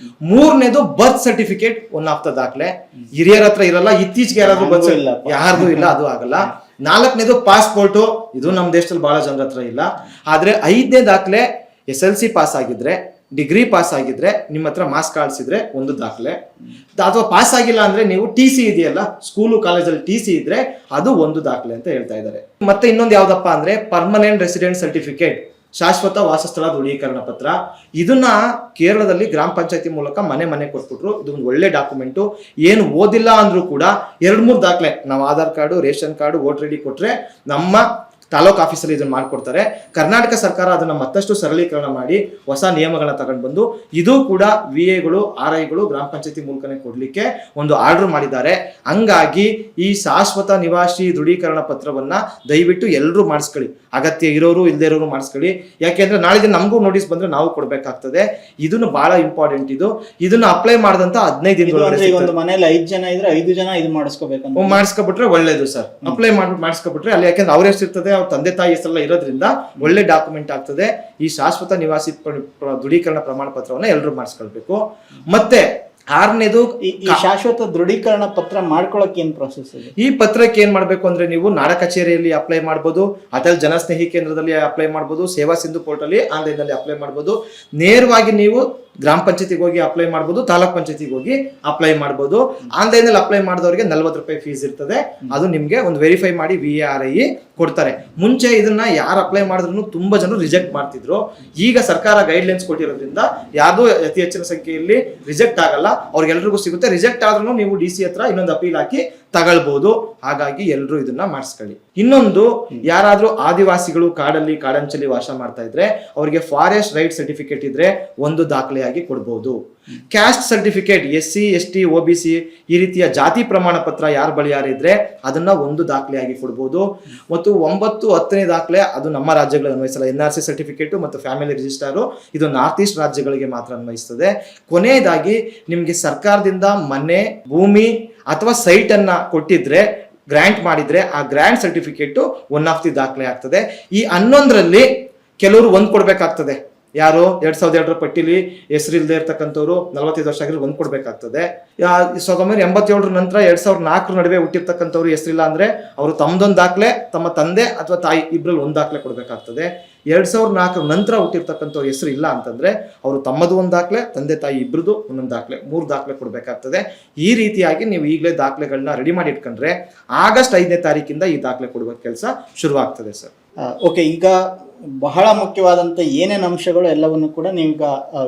ಮೂರನೇದು birth certificate, one of the ದಾಖಲೆ. ಹಿರಿಯರ ಹತ್ರ ಇರಲ್ಲ, ಇತ್ತೀಚೆಗೆ ಯಾರಾದ್ರೂ ಯಾರ್ದು ಇಲ್ಲ, ಅದು ಆಗಲ್ಲ. 4ನೇದು ಪಾಸ್ಪೋರ್ಟು, ಇದು ನಮ್ಮ ದೇಶದಲ್ಲಿ ಬಹಳ ಜನರ ಹತ್ರ ಇಲ್ಲ. ಆದ್ರೆ 5ನೇ ದಾಖಲೆ SLC ಪಾಸ್ ಆಗಿದ್ರೆ, ಡಿಗ್ರಿ ಪಾಸ್ ಆಗಿದ್ರೆ, ನಿಮ್ಮ ಹತ್ರ ಮಾರ್ಕ್ಸ್ ಕಾರ್ಡ್ಸ್ ಇದ್ರೆ ಒಂದು ದಾಖಲೆ. ಅಥವಾ ಪಾಸ್ ಆಗಿಲ್ಲ ಅಂದ್ರೆ ನೀವು TC ಇದೆಯಲ್ಲ, ಸ್ಕೂಲು ಕಾಲೇಜಲ್ಲಿ TC ಇದ್ರೆ ಅದು ಒಂದು ದಾಖಲೆ ಅಂತ ಹೇಳ್ತಾ ಇದ್ದಾರೆ. ಮತ್ತೆ ಇನ್ನೊಂದು ಯಾವ್ದಪ್ಪ ಅಂದ್ರೆ ಪರ್ಮನೆಂಟ್ ರೆಸಿಡೆಂಟ್ ಸರ್ಟಿಫಿಕೇಟ್, ಶಾಶ್ವತ ವಾಸಸ್ಥಳ ದೃಢೀಕರಣ ಪತ್ರ. ಇದನ್ನ ಕೇರಳದಲ್ಲಿ ಗ್ರಾಮ ಪಂಚಾಯತಿ ಮೂಲಕ ಮನೆ ಕೊಟ್ಬಿಟ್ರು. ಇದು ಒಂದು ಒಳ್ಳೆ ಡಾಕ್ಯುಮೆಂಟು. ಏನು ಓದಿಲ್ಲ ಅಂದ್ರೂ ಕೂಡ 2-3 ದಾಖಲೆ, ನಾವು Aadhaar card, ration card, voter ID ಕೊಟ್ರೆ ನಮ್ಮ ತಾಲೂಕ್ ಆಫೀಸಲ್ಲಿ ಇದನ್ನ ಮಾಡ್ಕೊಡ್ತಾರೆ. ಕರ್ನಾಟಕ ಸರ್ಕಾರ ಅದನ್ನ ಮತ್ತಷ್ಟು ಸರಳೀಕರಣ ಮಾಡಿ ಹೊಸ ನಿಯಮಗಳನ್ನ ತಗೊಂಡು ಬಂದು ಇದು ಕೂಡ VAಗಳು, RIಗಳು ಗ್ರಾಮ ಪಂಚಾಯತಿ ಮೂಲಕನೇ ಕೊಡ್ಲಿಕ್ಕೆ ಒಂದು ಆರ್ಡರ್ ಮಾಡಿದ್ದಾರೆ. ಹಂಗಾಗಿ ಈ ಶಾಶ್ವತ ನಿವಾಸಿ ದೃಢೀಕರಣ ಪತ್ರವನ್ನ ದಯವಿಟ್ಟು ಎಲ್ಲರೂ ಮಾಡಿಸ್ಕೊಳ್ಳಿ. ಅಗತ್ಯ ಇರೋರು ಇಲ್ಲದೆ ಇರೋರು ಮಾಡಿಸ್ಕೊಳ್ಳಿ. ಯಾಕೆಂದ್ರೆ ನಾಳೆ ದಿನ ನಮಗೂ ನೋಟಿಸ್ ಬಂದ್ರೆ ನಾವು ಕೊಡ್ಬೇಕಾಗ್ತದೆ. ಇದನ್ನು ಬಹಳ ಇಂಪಾರ್ಟೆಂಟ್. ಇದನ್ನ ಅಪ್ಲೈ ಮಾಡಿದಂತ 15 ದಿನದೊಳಗೆ ಒಂದು ಮನೆಯಲ್ಲಿ 5 ಜನ ಇದ್ರೆ 5 ಜನ ಇದು ಮಾಡಿಸ್ಕೋಬೇಕು. ಮಾಡಿಸ್ಕೊಬಿಟ್ರೆ ಒಳ್ಳೇದು ಸರ್. ಅಪ್ಲೈ ಮಾಡ್ಬಿಟ್ಟು ಮಾಡಿಸ್ಕೊಬಿಟ್ರೆ ಅಲ್ಲಿ, ಯಾಕೆಂದ್ರೆ ಅವ್ರ ಹೆಸರಿರ್ತದೆ, ಅವ್ರ ತಂದೆ ತಾಯಿ ಹೆಸರೆಲ್ಲ ಇರೋದ್ರಿಂದ ಒಳ್ಳೆ ಡಾಕ್ಯುಮೆಂಟ್ ಆಗ್ತದೆ. ಈ ಶಾಶ್ವತ ನಿವಾಸಿ ದೃಢೀಕರಣ ಪ್ರಮಾಣ ಪತ್ರವನ್ನ ಎಲ್ಲರೂ ಮಾಡಿಸ್ಕೊಳ್ಬೇಕು. ಮತ್ತೆ 6ನೇದು, ಈ ಶಾಶ್ವತ ದೃಢೀಕರಣ ಪತ್ರ ಮಾಡ್ಕೊಳಕ್ಕೆ ಏನ್ ಪ್ರೊಸೆಸ್ ಇದೆ? ಈ ಪತ್ರಕ್ಕೆ ಏನ್ ಮಾಡ್ಬೇಕು ಅಂದ್ರೆ, ನೀವು ನಾಡ ಕಚೇರಿಯಲ್ಲಿ ಅಪ್ಲೈ ಮಾಡ್ಬೋದು, ಅಟಲ್ ಜನಸ್ನೇಹಿ ಕೇಂದ್ರದಲ್ಲಿ ಅಪ್ಲೈ ಮಾಡ್ಬೋದು, ಸೇವಾ ಸಿಂಧು ಪೋರ್ಟಲ್ ಆನ್ಲೈನ್ ನಲ್ಲಿ ಅಪ್ಲೈ ಮಾಡ್ಬೋದು, ನೇರವಾಗಿ ನೀವು ಗ್ರಾಮ ಪಂಚಾಯತಿಗೆ ಹೋಗಿ ಅಪ್ಲೈ ಮಾಡ್ಬೋದು, ತಾಲೂಕ್ ಪಂಚಾಯತಿಗೆ ಹೋಗಿ ಅಪ್ಲೈ ಮಾಡ್ಬೋದು. ಆನ್ಲೈನ್ ಅಲ್ಲಿ ಅಪ್ಲೈ ಮಾಡಿದವರಿಗೆ 40 ರೂಪಾಯಿ ಫೀಸ್ ಇರ್ತದೆ. ಅದು ನಿಮ್ಗೆ ಒಂದು ವೆರಿಫೈ ಮಾಡಿ VARI ಕೊಡ್ತಾರೆ. ಮುಂಚೆ ಇದನ್ನ ಯಾರು ಅಪ್ಲೈ ಮಾಡಿದ್ರು ತುಂಬಾ ಜನ ರಿಜೆಕ್ಟ್ ಮಾಡ್ತಿದ್ರು. ಈಗ ಸರ್ಕಾರ ಗೈಡ್ ಲೈನ್ಸ್ ಕೊಟ್ಟಿರೋದ್ರಿಂದ ಯಾರ್ದು ಅತಿ ಹೆಚ್ಚಿನ ಸಂಖ್ಯೆಯಲ್ಲಿ ರಿಜೆಕ್ಟ್ ಆಗಲ್ಲ, ಅವ್ರಿಗೆಲ್ರಿಗೂ ಸಿಗುತ್ತೆ. ರಿಜೆಕ್ಟ್ ಆದ್ರೂ ನೀವು DC ಹತ್ರ ಇನ್ನೊಂದು ಅಪೀಲ್ ಹಾಕಿ ತಗೊಳ್ಬಹುದು. ಹಾಗಾಗಿ ಎಲ್ಲರೂ ಇದನ್ನ ಮಾಡಿಸ್ಕೊಳ್ಳಿ. ಇನ್ನೊಂದು, ಯಾರಾದ್ರೂ ಆದಿವಾಸಿಗಳು ಕಾಡಲ್ಲಿ ಕಾಡಂಚಲಿ ವಾಸ ಮಾಡ್ತಾ ಇದ್ರೆ ಅವರಿಗೆ ಫಾರೆಸ್ಟ್ ರೈಟ್ ಸರ್ಟಿಫಿಕೇಟ್ ಇದ್ರೆ ಒಂದು ದಾಖಲೆಯಾಗಿ ಕೊಡ್ಬೋದು. Caste certificate SC ST OBC ಈ ರೀತಿಯ ಜಾತಿ ಪ್ರಮಾಣ ಪತ್ರ ಯಾರ ಬಳಿ ಯಾರಿದ್ರೆ ಅದನ್ನ ಒಂದು ದಾಖಲೆಯಾಗಿ ಕೊಡ್ಬೋದು. ಮತ್ತು 9, 10ನೇ ದಾಖಲೆ ಅದು ನಮ್ಮ ರಾಜ್ಯಗಳಿಗೆ ಅನ್ವಯಿಸಲ್ಲ. NRC ಸರ್ಟಿಫಿಕೇಟ್ ಮತ್ತು ಫ್ಯಾಮಿಲಿ ರಿಜಿಸ್ಟರ್ ಇದು ನಾರ್ತ್ ಈಸ್ಟ್ ರಾಜ್ಯಗಳಿಗೆ ಮಾತ್ರ ಅನ್ವಯಿಸ್ತದೆ. ಕೊನೆಯದಾಗಿ ನಿಮ್ಗೆ ಸರ್ಕಾರದಿಂದ ಮನೆ, ಭೂಮಿ ಅಥವಾ ಸೈಟ್ ಅನ್ನ ಕೊಟ್ಟಿದ್ರೆ, ಗ್ರಾಂಟ್ ಮಾಡಿದ್ರೆ ಆ grant certificate one of the ದಾಖಲೆ ಆಗ್ತದೆ. ಈ 11ರಲ್ಲಿ ಕೆಲವರು ಒಂದ್ ಕೊಡ್ಬೇಕಾಗ್ತದೆ. ಯಾರು 2002 ಪಟ್ಟಿಲಿ ಹೆಸರಿಲ್ಲದೆ ಇರ್ತಕ್ಕಂಥವ್ರು 45 ವರ್ಷ ಆಗಿರೋ ಒಂದ್ ಕೊಡ್ಬೇಕಾಗ್ತದೆ. 1987 ನಂತರ 2004 ನಡುವೆ ಹುಟ್ಟಿರ್ತಕ್ಕಂಥವ್ರು ಹೆಸರಿಲ್ಲ ಅಂದ್ರೆ ಅವರು ತಮ್ಮದೊಂದು ದಾಖಲೆ, ತಮ್ಮ ತಂದೆ ಅಥವಾ ತಾಯಿ ಇಬ್ರಲ್ಲಿ ಒಂದ್ ದಾಖಲೆ ಕೊಡ್ಬೇಕಾಗ್ತದೆ. 2004 ನಂತರ ಹುಟ್ಟಿರ್ತಕ್ಕಂಥವ್ರ ಹೆಸರು ಇಲ್ಲ ಅಂತಂದ್ರೆ ಅವರು ತಮ್ಮದು ಒಂದು ದಾಖಲೆ, ತಂದೆ ತಾಯಿ ಇಬ್ರದ್ದು ಒಂದೊಂದು ದಾಖಲೆ, 3 ದಾಖಲೆ ಕೊಡ್ಬೇಕಾಗ್ತದೆ. ಈ ರೀತಿಯಾಗಿ ನೀವು ಈಗಲೇ ದಾಖಲೆಗಳನ್ನ ರೆಡಿ ಮಾಡಿ ಇಟ್ಕೊಂಡ್ರೆ ಆಗಸ್ಟ್ 5ನೇ ತಾರೀಕಿಂದ ಈ ದಾಖಲೆ ಕೊಡುವ ಕೆಲಸ ಶುರುವಾಗ್ತದೆ ಸರ್. ಓಕೆ, ಈಗ ಬಹಳ ಮುಖ್ಯವಾದಂಥ ಏನೇನು ಅಂಶಗಳು ಎಲ್ಲವನ್ನು ಕೂಡ ನೀವೀಗ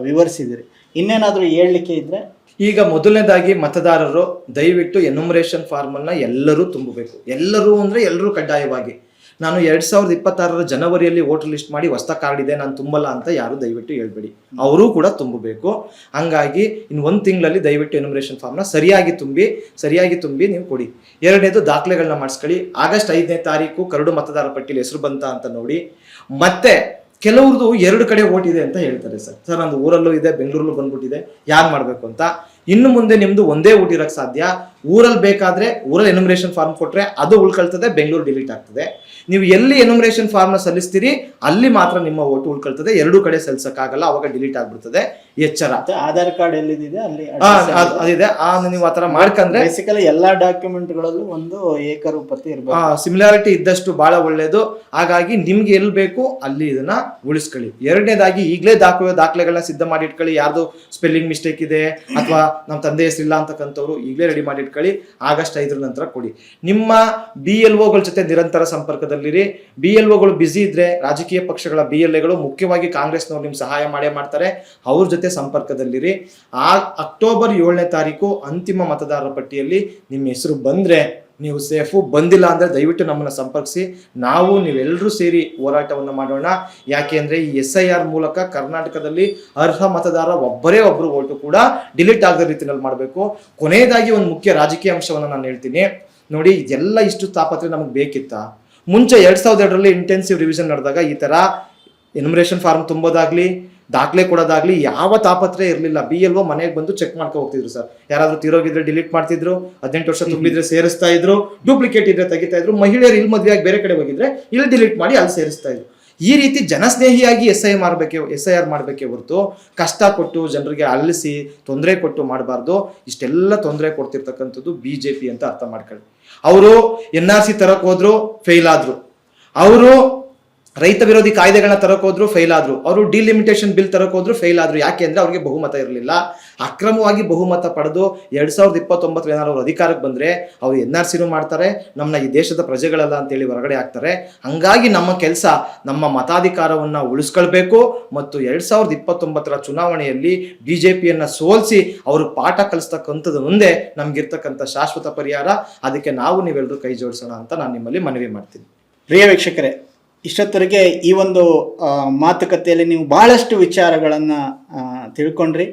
ವಿವರಿಸಿದಿರಿ. ಇನ್ನೇನಾದರೂ ಹೇಳಲಿಕ್ಕೆ ಇದ್ರೆ? ಈಗ ಮೊದಲನೇದಾಗಿ ಮತದಾರರು ದಯವಿಟ್ಟು ಎನ್ಯುಮರೇಷನ್ ಫಾರ್ಮ್ ಅನ್ನ ಎಲ್ಲರೂ ತುಂಬಬೇಕು. ಎಲ್ಲರೂ ಅಂದ್ರೆ ಎಲ್ಲರೂ ಕಡ್ಡಾಯವಾಗಿ. ನಾನು 2026 ಜನವರಿಯಲ್ಲಿ ವೋಟರ್ ಲಿಸ್ಟ್ ಮಾಡಿ ಹೊಸ ಕಾರ್ಡ್ ಇದೆ ನಾನು ತುಂಬಲ್ಲ ಅಂತ ಯಾರು ದಯವಿಟ್ಟು ಹೇಳ್ಬೇಡಿ, ಅವರು ಕೂಡ ತುಂಬಬೇಕು. ಹಂಗಾಗಿ ಇನ್ನು 1 ತಿಂಗಳಲ್ಲಿ ದಯವಿಟ್ಟು ಎನ್ಯುಮರೇಷನ್ ಫಾರ್ಮ್ನ ಸರಿಯಾಗಿ ತುಂಬಿ ನೀವು ಕೊಡಿ. ಎರಡನೇದು ದಾಖಲೆಗಳನ್ನ ಮಾಡಿಸ್ಕೊಳ್ಳಿ. ಆಗಸ್ಟ್ 5ನೇ ತಾರೀಕು ಕರಡು ಮತದಾರ ಪಟ್ಟಿಯಲ್ಲಿ ಹೆಸರು ಬಂತ ಅಂತ ನೋಡಿ. ಮತ್ತೆ ಕೆಲವ್ರದ್ದು 2 ಕಡೆ ವೋಟ್ ಇದೆ ಅಂತ ಹೇಳ್ತಾರೆ. ಸರ್ ನಂದು ಊರಲ್ಲೂ ಇದೆ, ಬೆಂಗಳೂರಲ್ಲೂ ಬಂದ್ಬಿಟ್ಟಿದೆ, ಯಾರು ಮಾಡ್ಬೇಕು ಅಂತ. ಇನ್ನು ಮುಂದೆ ನಿಮ್ದು ಒಂದೇ ವೋಟ್ ಇರಕ್ ಸಾಧ್ಯ. ಊರಲ್ಲಿ ಬೇಕಾದ್ರೆ ಊರಲ್ಲಿ ಎನ್ಯುಮರೇಷನ್ ಫಾರ್ಮ್ ಕೊಟ್ರೆ ಅದು ಉಳ್ಕೊಳ್ತದೆ, ಬೆಂಗಳೂರು ಡಿಲೀಟ್ ಆಗ್ತದೆ. ನೀವು ಎಲ್ಲಿ ಎನ್ಯುಮರೇಷನ್ ಫಾರ್ಮ್ ನ ಸಲ್ಲಿಸ್ತೀರಿ ಅಲ್ಲಿ ಮಾತ್ರ ನಿಮ್ಮ ವೋಟ್ ಉಳ್ಕೊಳ್ತದೆ. 2 ಕಡೆ ಸಲ್ಲಿಸಕ್ಕಾಗಲ್ಲ, ಅವಾಗ ಡಿಲೀಟ್ ಆಗ್ಬಿಡ್ತದೆ. ಎಚ್ಚರ. ಆಧಾರ್ ಕಾರ್ಡ್ ಎಲ್ಲಿದೆ ಅಲ್ಲಿ ಅದಿದೆ, ನೀವು ಆತರ ಮಾಡ್ಕೊಂಡ್ರೆ ಬೇಸಿಕಲಿ ಎಲ್ಲಾ ಡಾಕ್ಯುಮೆಂಟ್ ಗಳಲ್ಲೂ ಒಂದು ಏಕರೂಪತೆ ಇರಬೇಕು. ಸಿಮಿಲಾರಿಟಿ ಇದ್ದಷ್ಟು ಬಹಳ ಒಳ್ಳೇದು. ಹಾಗಾಗಿ ನಿಮ್ಗೆ ಎಲ್ಲಿ ಬೇಕು ಅಲ್ಲಿ ಇದನ್ನ ಉಳಿಸ್ಕೊಳ್ಳಿ. ಎರಡನೇದಾಗಿ ಈಗಲೇ ದಾಖಲೆಗಳನ್ನ ಸಿದ್ಧ ಮಾಡಿ ಇಟ್ಕೊಳ್ಳಿ. ಯಾರ್ದು ಸ್ಪೆಲ್ಲಿಂಗ್ ಮಿಸ್ಟೇಕ್ ಇದೆ ಅಥವಾ ನಮ್ಮ ತಂದೆ ಹೆಸರಿಲ್ಲ ಅಂತಕ್ಕಂಥವ್ರು ಈಗಲೇ ರೆಡಿ ಮಾಡಿ ಇಟ್ಕೊಳ್ಳಿ. ಆಗಸ್ಟ್ 5ರ ನಂತರ ಕೊಡಿ. ನಿಮ್ಮ BLOಗಳ ಜೊತೆ ನಿರಂತರ ಸಂಪರ್ಕದಲ್ಲಿರಿ. BLOಗಳು ಬ್ಯುಸಿ ಇದ್ರೆ ರಾಜಕೀಯ ಪಕ್ಷಗಳ BLAಗಳು, ಮುಖ್ಯವಾಗಿ ಕಾಂಗ್ರೆಸ್ನವ್ರು ನಿಮ್ಗೆ ಸಹಾಯ ಮಾಡೇ ಮಾಡ್ತಾರೆ, ಅವ್ರ ಜೊತೆ ಸಂಪರ್ಕದಲ್ಲಿರಿ. ಅಕ್ಟೋಬರ್ 7ನೇ ತಾರೀಕು ಅಂತಿಮ ಮತದಾರರ ಪಟ್ಟಿಯಲ್ಲಿ ನಿಮ್ಮ ಹೆಸರು ಬಂದ್ರೆ ನೀವು ಸೇಫು, ಬಂದಿಲ್ಲ ಅಂದ್ರೆ ದಯವಿಟ್ಟು ನಮ್ಮನ್ನ ಸಂಪರ್ಕಿಸಿ. ನೀವೆಲ್ಲರೂ ಸೇರಿ ಹೋರಾಟವನ್ನು ಮಾಡೋಣ. ಯಾಕೆ ಅಂದ್ರೆ ಈ SIR ಮೂಲಕ ಕರ್ನಾಟಕದಲ್ಲಿ ಅರ್ಹ ಮತದಾರ ಒಬ್ಬರೇ ಒಬ್ರು ವೋಟು ಕೂಡ ಡಿಲೀಟ್ ಆಗದ ರೀತಿಯಲ್ಲಿ ಮಾಡಬೇಕು. ಕೊನೆಯದಾಗಿ ಒಂದು ಮುಖ್ಯ ರಾಜಕೀಯ ಅಂಶವನ್ನು ನಾನು ಹೇಳ್ತೀನಿ ನೋಡಿ. ಇದೆಲ್ಲ ಇಷ್ಟು ತಾಪತ್ರೆ ನಮಗೆ ಬೇಕಿತ್ತ? ಮುಂಚೆ 2002ರಲ್ಲಿ ಇಂಟೆನ್ಸಿವ್ ರಿವಿಷನ್ ನಡೆದಾಗ ಈ ತರ ಎನ್ಯುಮರೇಷನ್ ಫಾರ್ಮ್ ತುಂಬೋದಾಗ್ಲಿ, ದಾಖಲೆ ಕೊಡೋದಾಗ್ಲಿ ಯಾವ ತಾಪತ್ರೆ ಇರಲಿಲ್ಲ. BLO ಮನೆಗೆ ಬಂದು ಚೆಕ್ ಮಾಡ್ಕೊ ಹೋಗ್ತಿದ್ರು ಸರ್. ಯಾರಾದ್ರೂ ತೀರೋಗಿದ್ರೆ ಡಿಲೀಟ್ ಮಾಡ್ತಿದ್ರು, 18 ವರ್ಷ ತುಂಬಿದ್ರೆ ಸೇರಿಸ್ತಾ ಇದ್ರು, ಡೂಪ್ಲಿಕೇಟ್ ಇದ್ರೆ ತೆಗಿತಾ ಇದ್ರು. ಮಹಿಳೆಯರು ಇಲ್ಲಿ ಮದುವೆಯಾಗಿ ಬೇರೆ ಕಡೆ ಹೋಗಿದ್ರೆ ಇಲ್ಲಿ ಡಿಲೀಟ್ ಮಾಡಿ ಅಲ್ಲಿ ಸೇರಿಸ್ತಾ ಇದ್ರು. ಈ ರೀತಿ ಜನಸ್ನೇಹಿಯಾಗಿ SIR ಮಾಡಬೇಕೇ ಹೊರತು ಕಷ್ಟ ಕೊಟ್ಟು ಜನರಿಗೆ ಅಲ್ಲಿಸಿ ತೊಂದರೆ ಕೊಟ್ಟು ಮಾಡಬಾರ್ದು. ಇಷ್ಟೆಲ್ಲ ತೊಂದರೆ ಕೊಡ್ತಿರ್ತಕ್ಕಂಥದ್ದು BJP ಅಂತ ಅರ್ಥ ಮಾಡ್ಕೊಳ್ಳಿ. ಅವರು NRC ತರಕ್ ಹೋದ್ರು, ಫೇಲ್ ಆದ್ರು. ಅವರು ರೈತ ವಿರೋಧಿ ಕಾಯ್ದೆಗಳನ್ನ ತರಕ್ ಹೋದ್ರು, ಫೇಲ್ ಆದ್ರು. ಅವರು ಡಿಲಿಮಿಟೇಷನ್ ಬಿಲ್ ತರಕ್ ಹೋದ್ರು, ಫೇಲ್ ಆದ್ರು. ಯಾಕೆ ಅಂದ್ರೆ ಅವ್ರಿಗೆ ಬಹುಮತ ಇರಲಿಲ್ಲ. ಅಕ್ರಮವಾಗಿ ಬಹುಮತ ಪಡೆದು 2029 ಏನಾದ್ರು ಅವ್ರು ಅಧಿಕಾರಕ್ಕೆ ಬಂದ್ರೆ ಅವ್ರು NRCನೂ ಮಾಡ್ತಾರೆ, ನಮ್ಮನ್ನ ಈ ದೇಶದ ಪ್ರಜೆಗಳಲ್ಲ ಅಂತೇಳಿ ಹೊರಗಡೆ ಹಾಕ್ತಾರೆ. ಹಂಗಾಗಿ ನಮ್ಮ ಕೆಲಸ ನಮ್ಮ ಮತಾಧಿಕಾರವನ್ನ ಉಳಿಸ್ಕೊಳ್ಬೇಕು ಮತ್ತು 2029 ಚುನಾವಣೆಯಲ್ಲಿ BJPಯನ್ನ ಸೋಲಿಸಿ ಅವರು ಪಾಠ ಕಲಿಸ್ತಕ್ಕಂಥದ್ದು ಮುಂದೆ ನಮ್ಗಿರ್ತಕ್ಕಂಥ ಶಾಶ್ವತ ಪರಿಹಾರ. ಅದಕ್ಕೆ ನೀವೆಲ್ಲರೂ ಕೈ ಜೋಡಿಸೋಣ ಅಂತ ನಾನು ನಿಮ್ಮಲ್ಲಿ ಮನವಿ ಮಾಡ್ತೀನಿ. ಪ್ರಿಯ ವೀಕ್ಷಕರೇ, ಇಷ್ಟೊತ್ತರೆಗೆ ಈ ಒಂದು ಮಾತುಕತೆಯಲ್ಲಿ ನೀವು ಬಹಳಷ್ಟು ವಿಚಾರಗಳನ್ನು ತಿಳ್ಕೊಂಡ್ರಿ.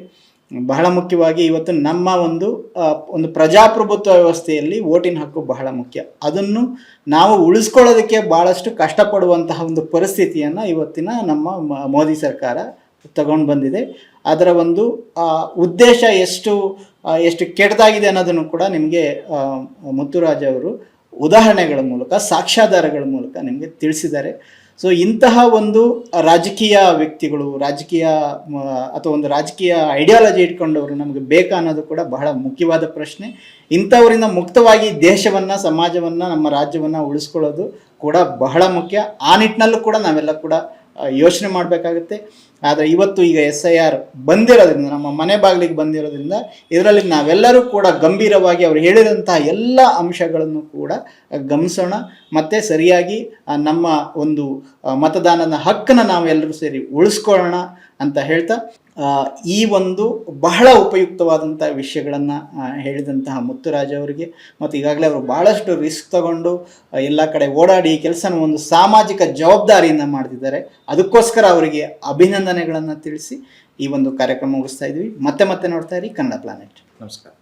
ಬಹಳ ಮುಖ್ಯವಾಗಿ ಇವತ್ತು ನಮ್ಮ ಒಂದು ಪ್ರಜಾಪ್ರಭುತ್ವ ವ್ಯವಸ್ಥೆಯಲ್ಲಿ ವೋಟಿನ ಹಕ್ಕು ಬಹಳ ಮುಖ್ಯ. ಅದನ್ನು ನಾವು ಉಳಿಸ್ಕೊಳ್ಳೋದಕ್ಕೆ ಭಾಳಷ್ಟು ಕಷ್ಟಪಡುವಂತಹ ಒಂದು ಪರಿಸ್ಥಿತಿಯನ್ನು ಇವತ್ತಿನ ನಮ್ಮ ಮೋದಿ ಸರ್ಕಾರ ತಗೊಂಡು ಬಂದಿದೆ. ಅದರ ಒಂದು ಉದ್ದೇಶ ಎಷ್ಟು ಕೆಟ್ಟದಾಗಿದೆ ಅನ್ನೋದನ್ನು ಕೂಡ ನಿಮಗೆ ಮುತ್ತುರಾಜ್ ಅವರು ಉದಾಹರಣೆಗಳ ಮೂಲಕ, ಸಾಕ್ಷ್ಯಾಧಾರಗಳ ಮೂಲಕ ನಿಮಗೆ ತಿಳಿಸಿದ್ದಾರೆ. ಸೊ ಇಂತಹ ಒಂದು ರಾಜಕೀಯ ವ್ಯಕ್ತಿಗಳು, ಅಥವಾ ಒಂದು ರಾಜಕೀಯ ಐಡಿಯಾಲಜಿ ಇಟ್ಕೊಂಡವರು ನಮಗೆ ಬೇಕಾ ಅನ್ನೋದು ಕೂಡ ಬಹಳ ಮುಖ್ಯವಾದ ಪ್ರಶ್ನೆ. ಇಂಥವರಿಂದ ಮುಕ್ತವಾಗಿ ದೇಶವನ್ನು, ಸಮಾಜವನ್ನು, ನಮ್ಮ ರಾಜ್ಯವನ್ನು ಉಳಿಸ್ಕೊಳ್ಳೋದು ಕೂಡ ಬಹಳ ಮುಖ್ಯ. ಆ ನಿಟ್ಟಿನಲ್ಲೂ ಕೂಡ ನಾವೆಲ್ಲ ಕೂಡ ಯೋಚನೆ ಮಾಡಬೇಕಾಗುತ್ತೆ. ಆದರೆ ಇವತ್ತು ಈಗ SIR ಬಂದಿರೋದ್ರಿಂದ, ನಮ್ಮ ಮನೆ ಬಾಗಿಲಿಗೆ ಬಂದಿರೋದ್ರಿಂದ, ಇದರಲ್ಲಿ ನಾವೆಲ್ಲರೂ ಕೂಡ ಗಂಭೀರವಾಗಿ ಅವರು ಹೇಳಿದಂತಹ ಎಲ್ಲ ಅಂಶಗಳನ್ನು ಕೂಡ ಗಮನಿಸೋಣ ಮತ್ತು ಸರಿಯಾಗಿ ನಮ್ಮ ಒಂದು ಮತದಾನದ ಹಕ್ಕನ್ನು ನಾವೆಲ್ಲರೂ ಸೇರಿ ಉಳಿಸ್ಕೊಳ್ಳೋಣ ಅಂತ ಹೇಳ್ತಾ ಈ ಒಂದು ಬಹಳ ಉಪಯುಕ್ತವಾದಂಥ ವಿಷಯಗಳನ್ನು ಹೇಳಿದಂತಹ ಮುತ್ತುರಾಜ್ ಅವರಿಗೆ ಮತ್ತು ಈಗಾಗಲೇ ಅವರು ಭಾಳಷ್ಟು ರಿಸ್ಕ್ ತಗೊಂಡು ಎಲ್ಲ ಕಡೆ ಓಡಾಡಿ ಈ ಕೆಲಸನ ಒಂದು ಸಾಮಾಜಿಕ ಜವಾಬ್ದಾರಿಯಿಂದ ಮಾಡ್ತಿದ್ದಾರೆ. ಅದಕ್ಕೋಸ್ಕರ ಅವರಿಗೆ ಅಭಿನಂದನೆಗಳನ್ನು ತಿಳಿಸಿ ಈ ಒಂದು ಕಾರ್ಯಕ್ರಮ ಮುಗಿಸ್ತಾ ಇದ್ವಿ. ಮತ್ತೆ ನೋಡ್ತಾ ಇರಿ ಕನ್ನಡ ಪ್ಲಾನೆಟ್. ನಮಸ್ಕಾರ.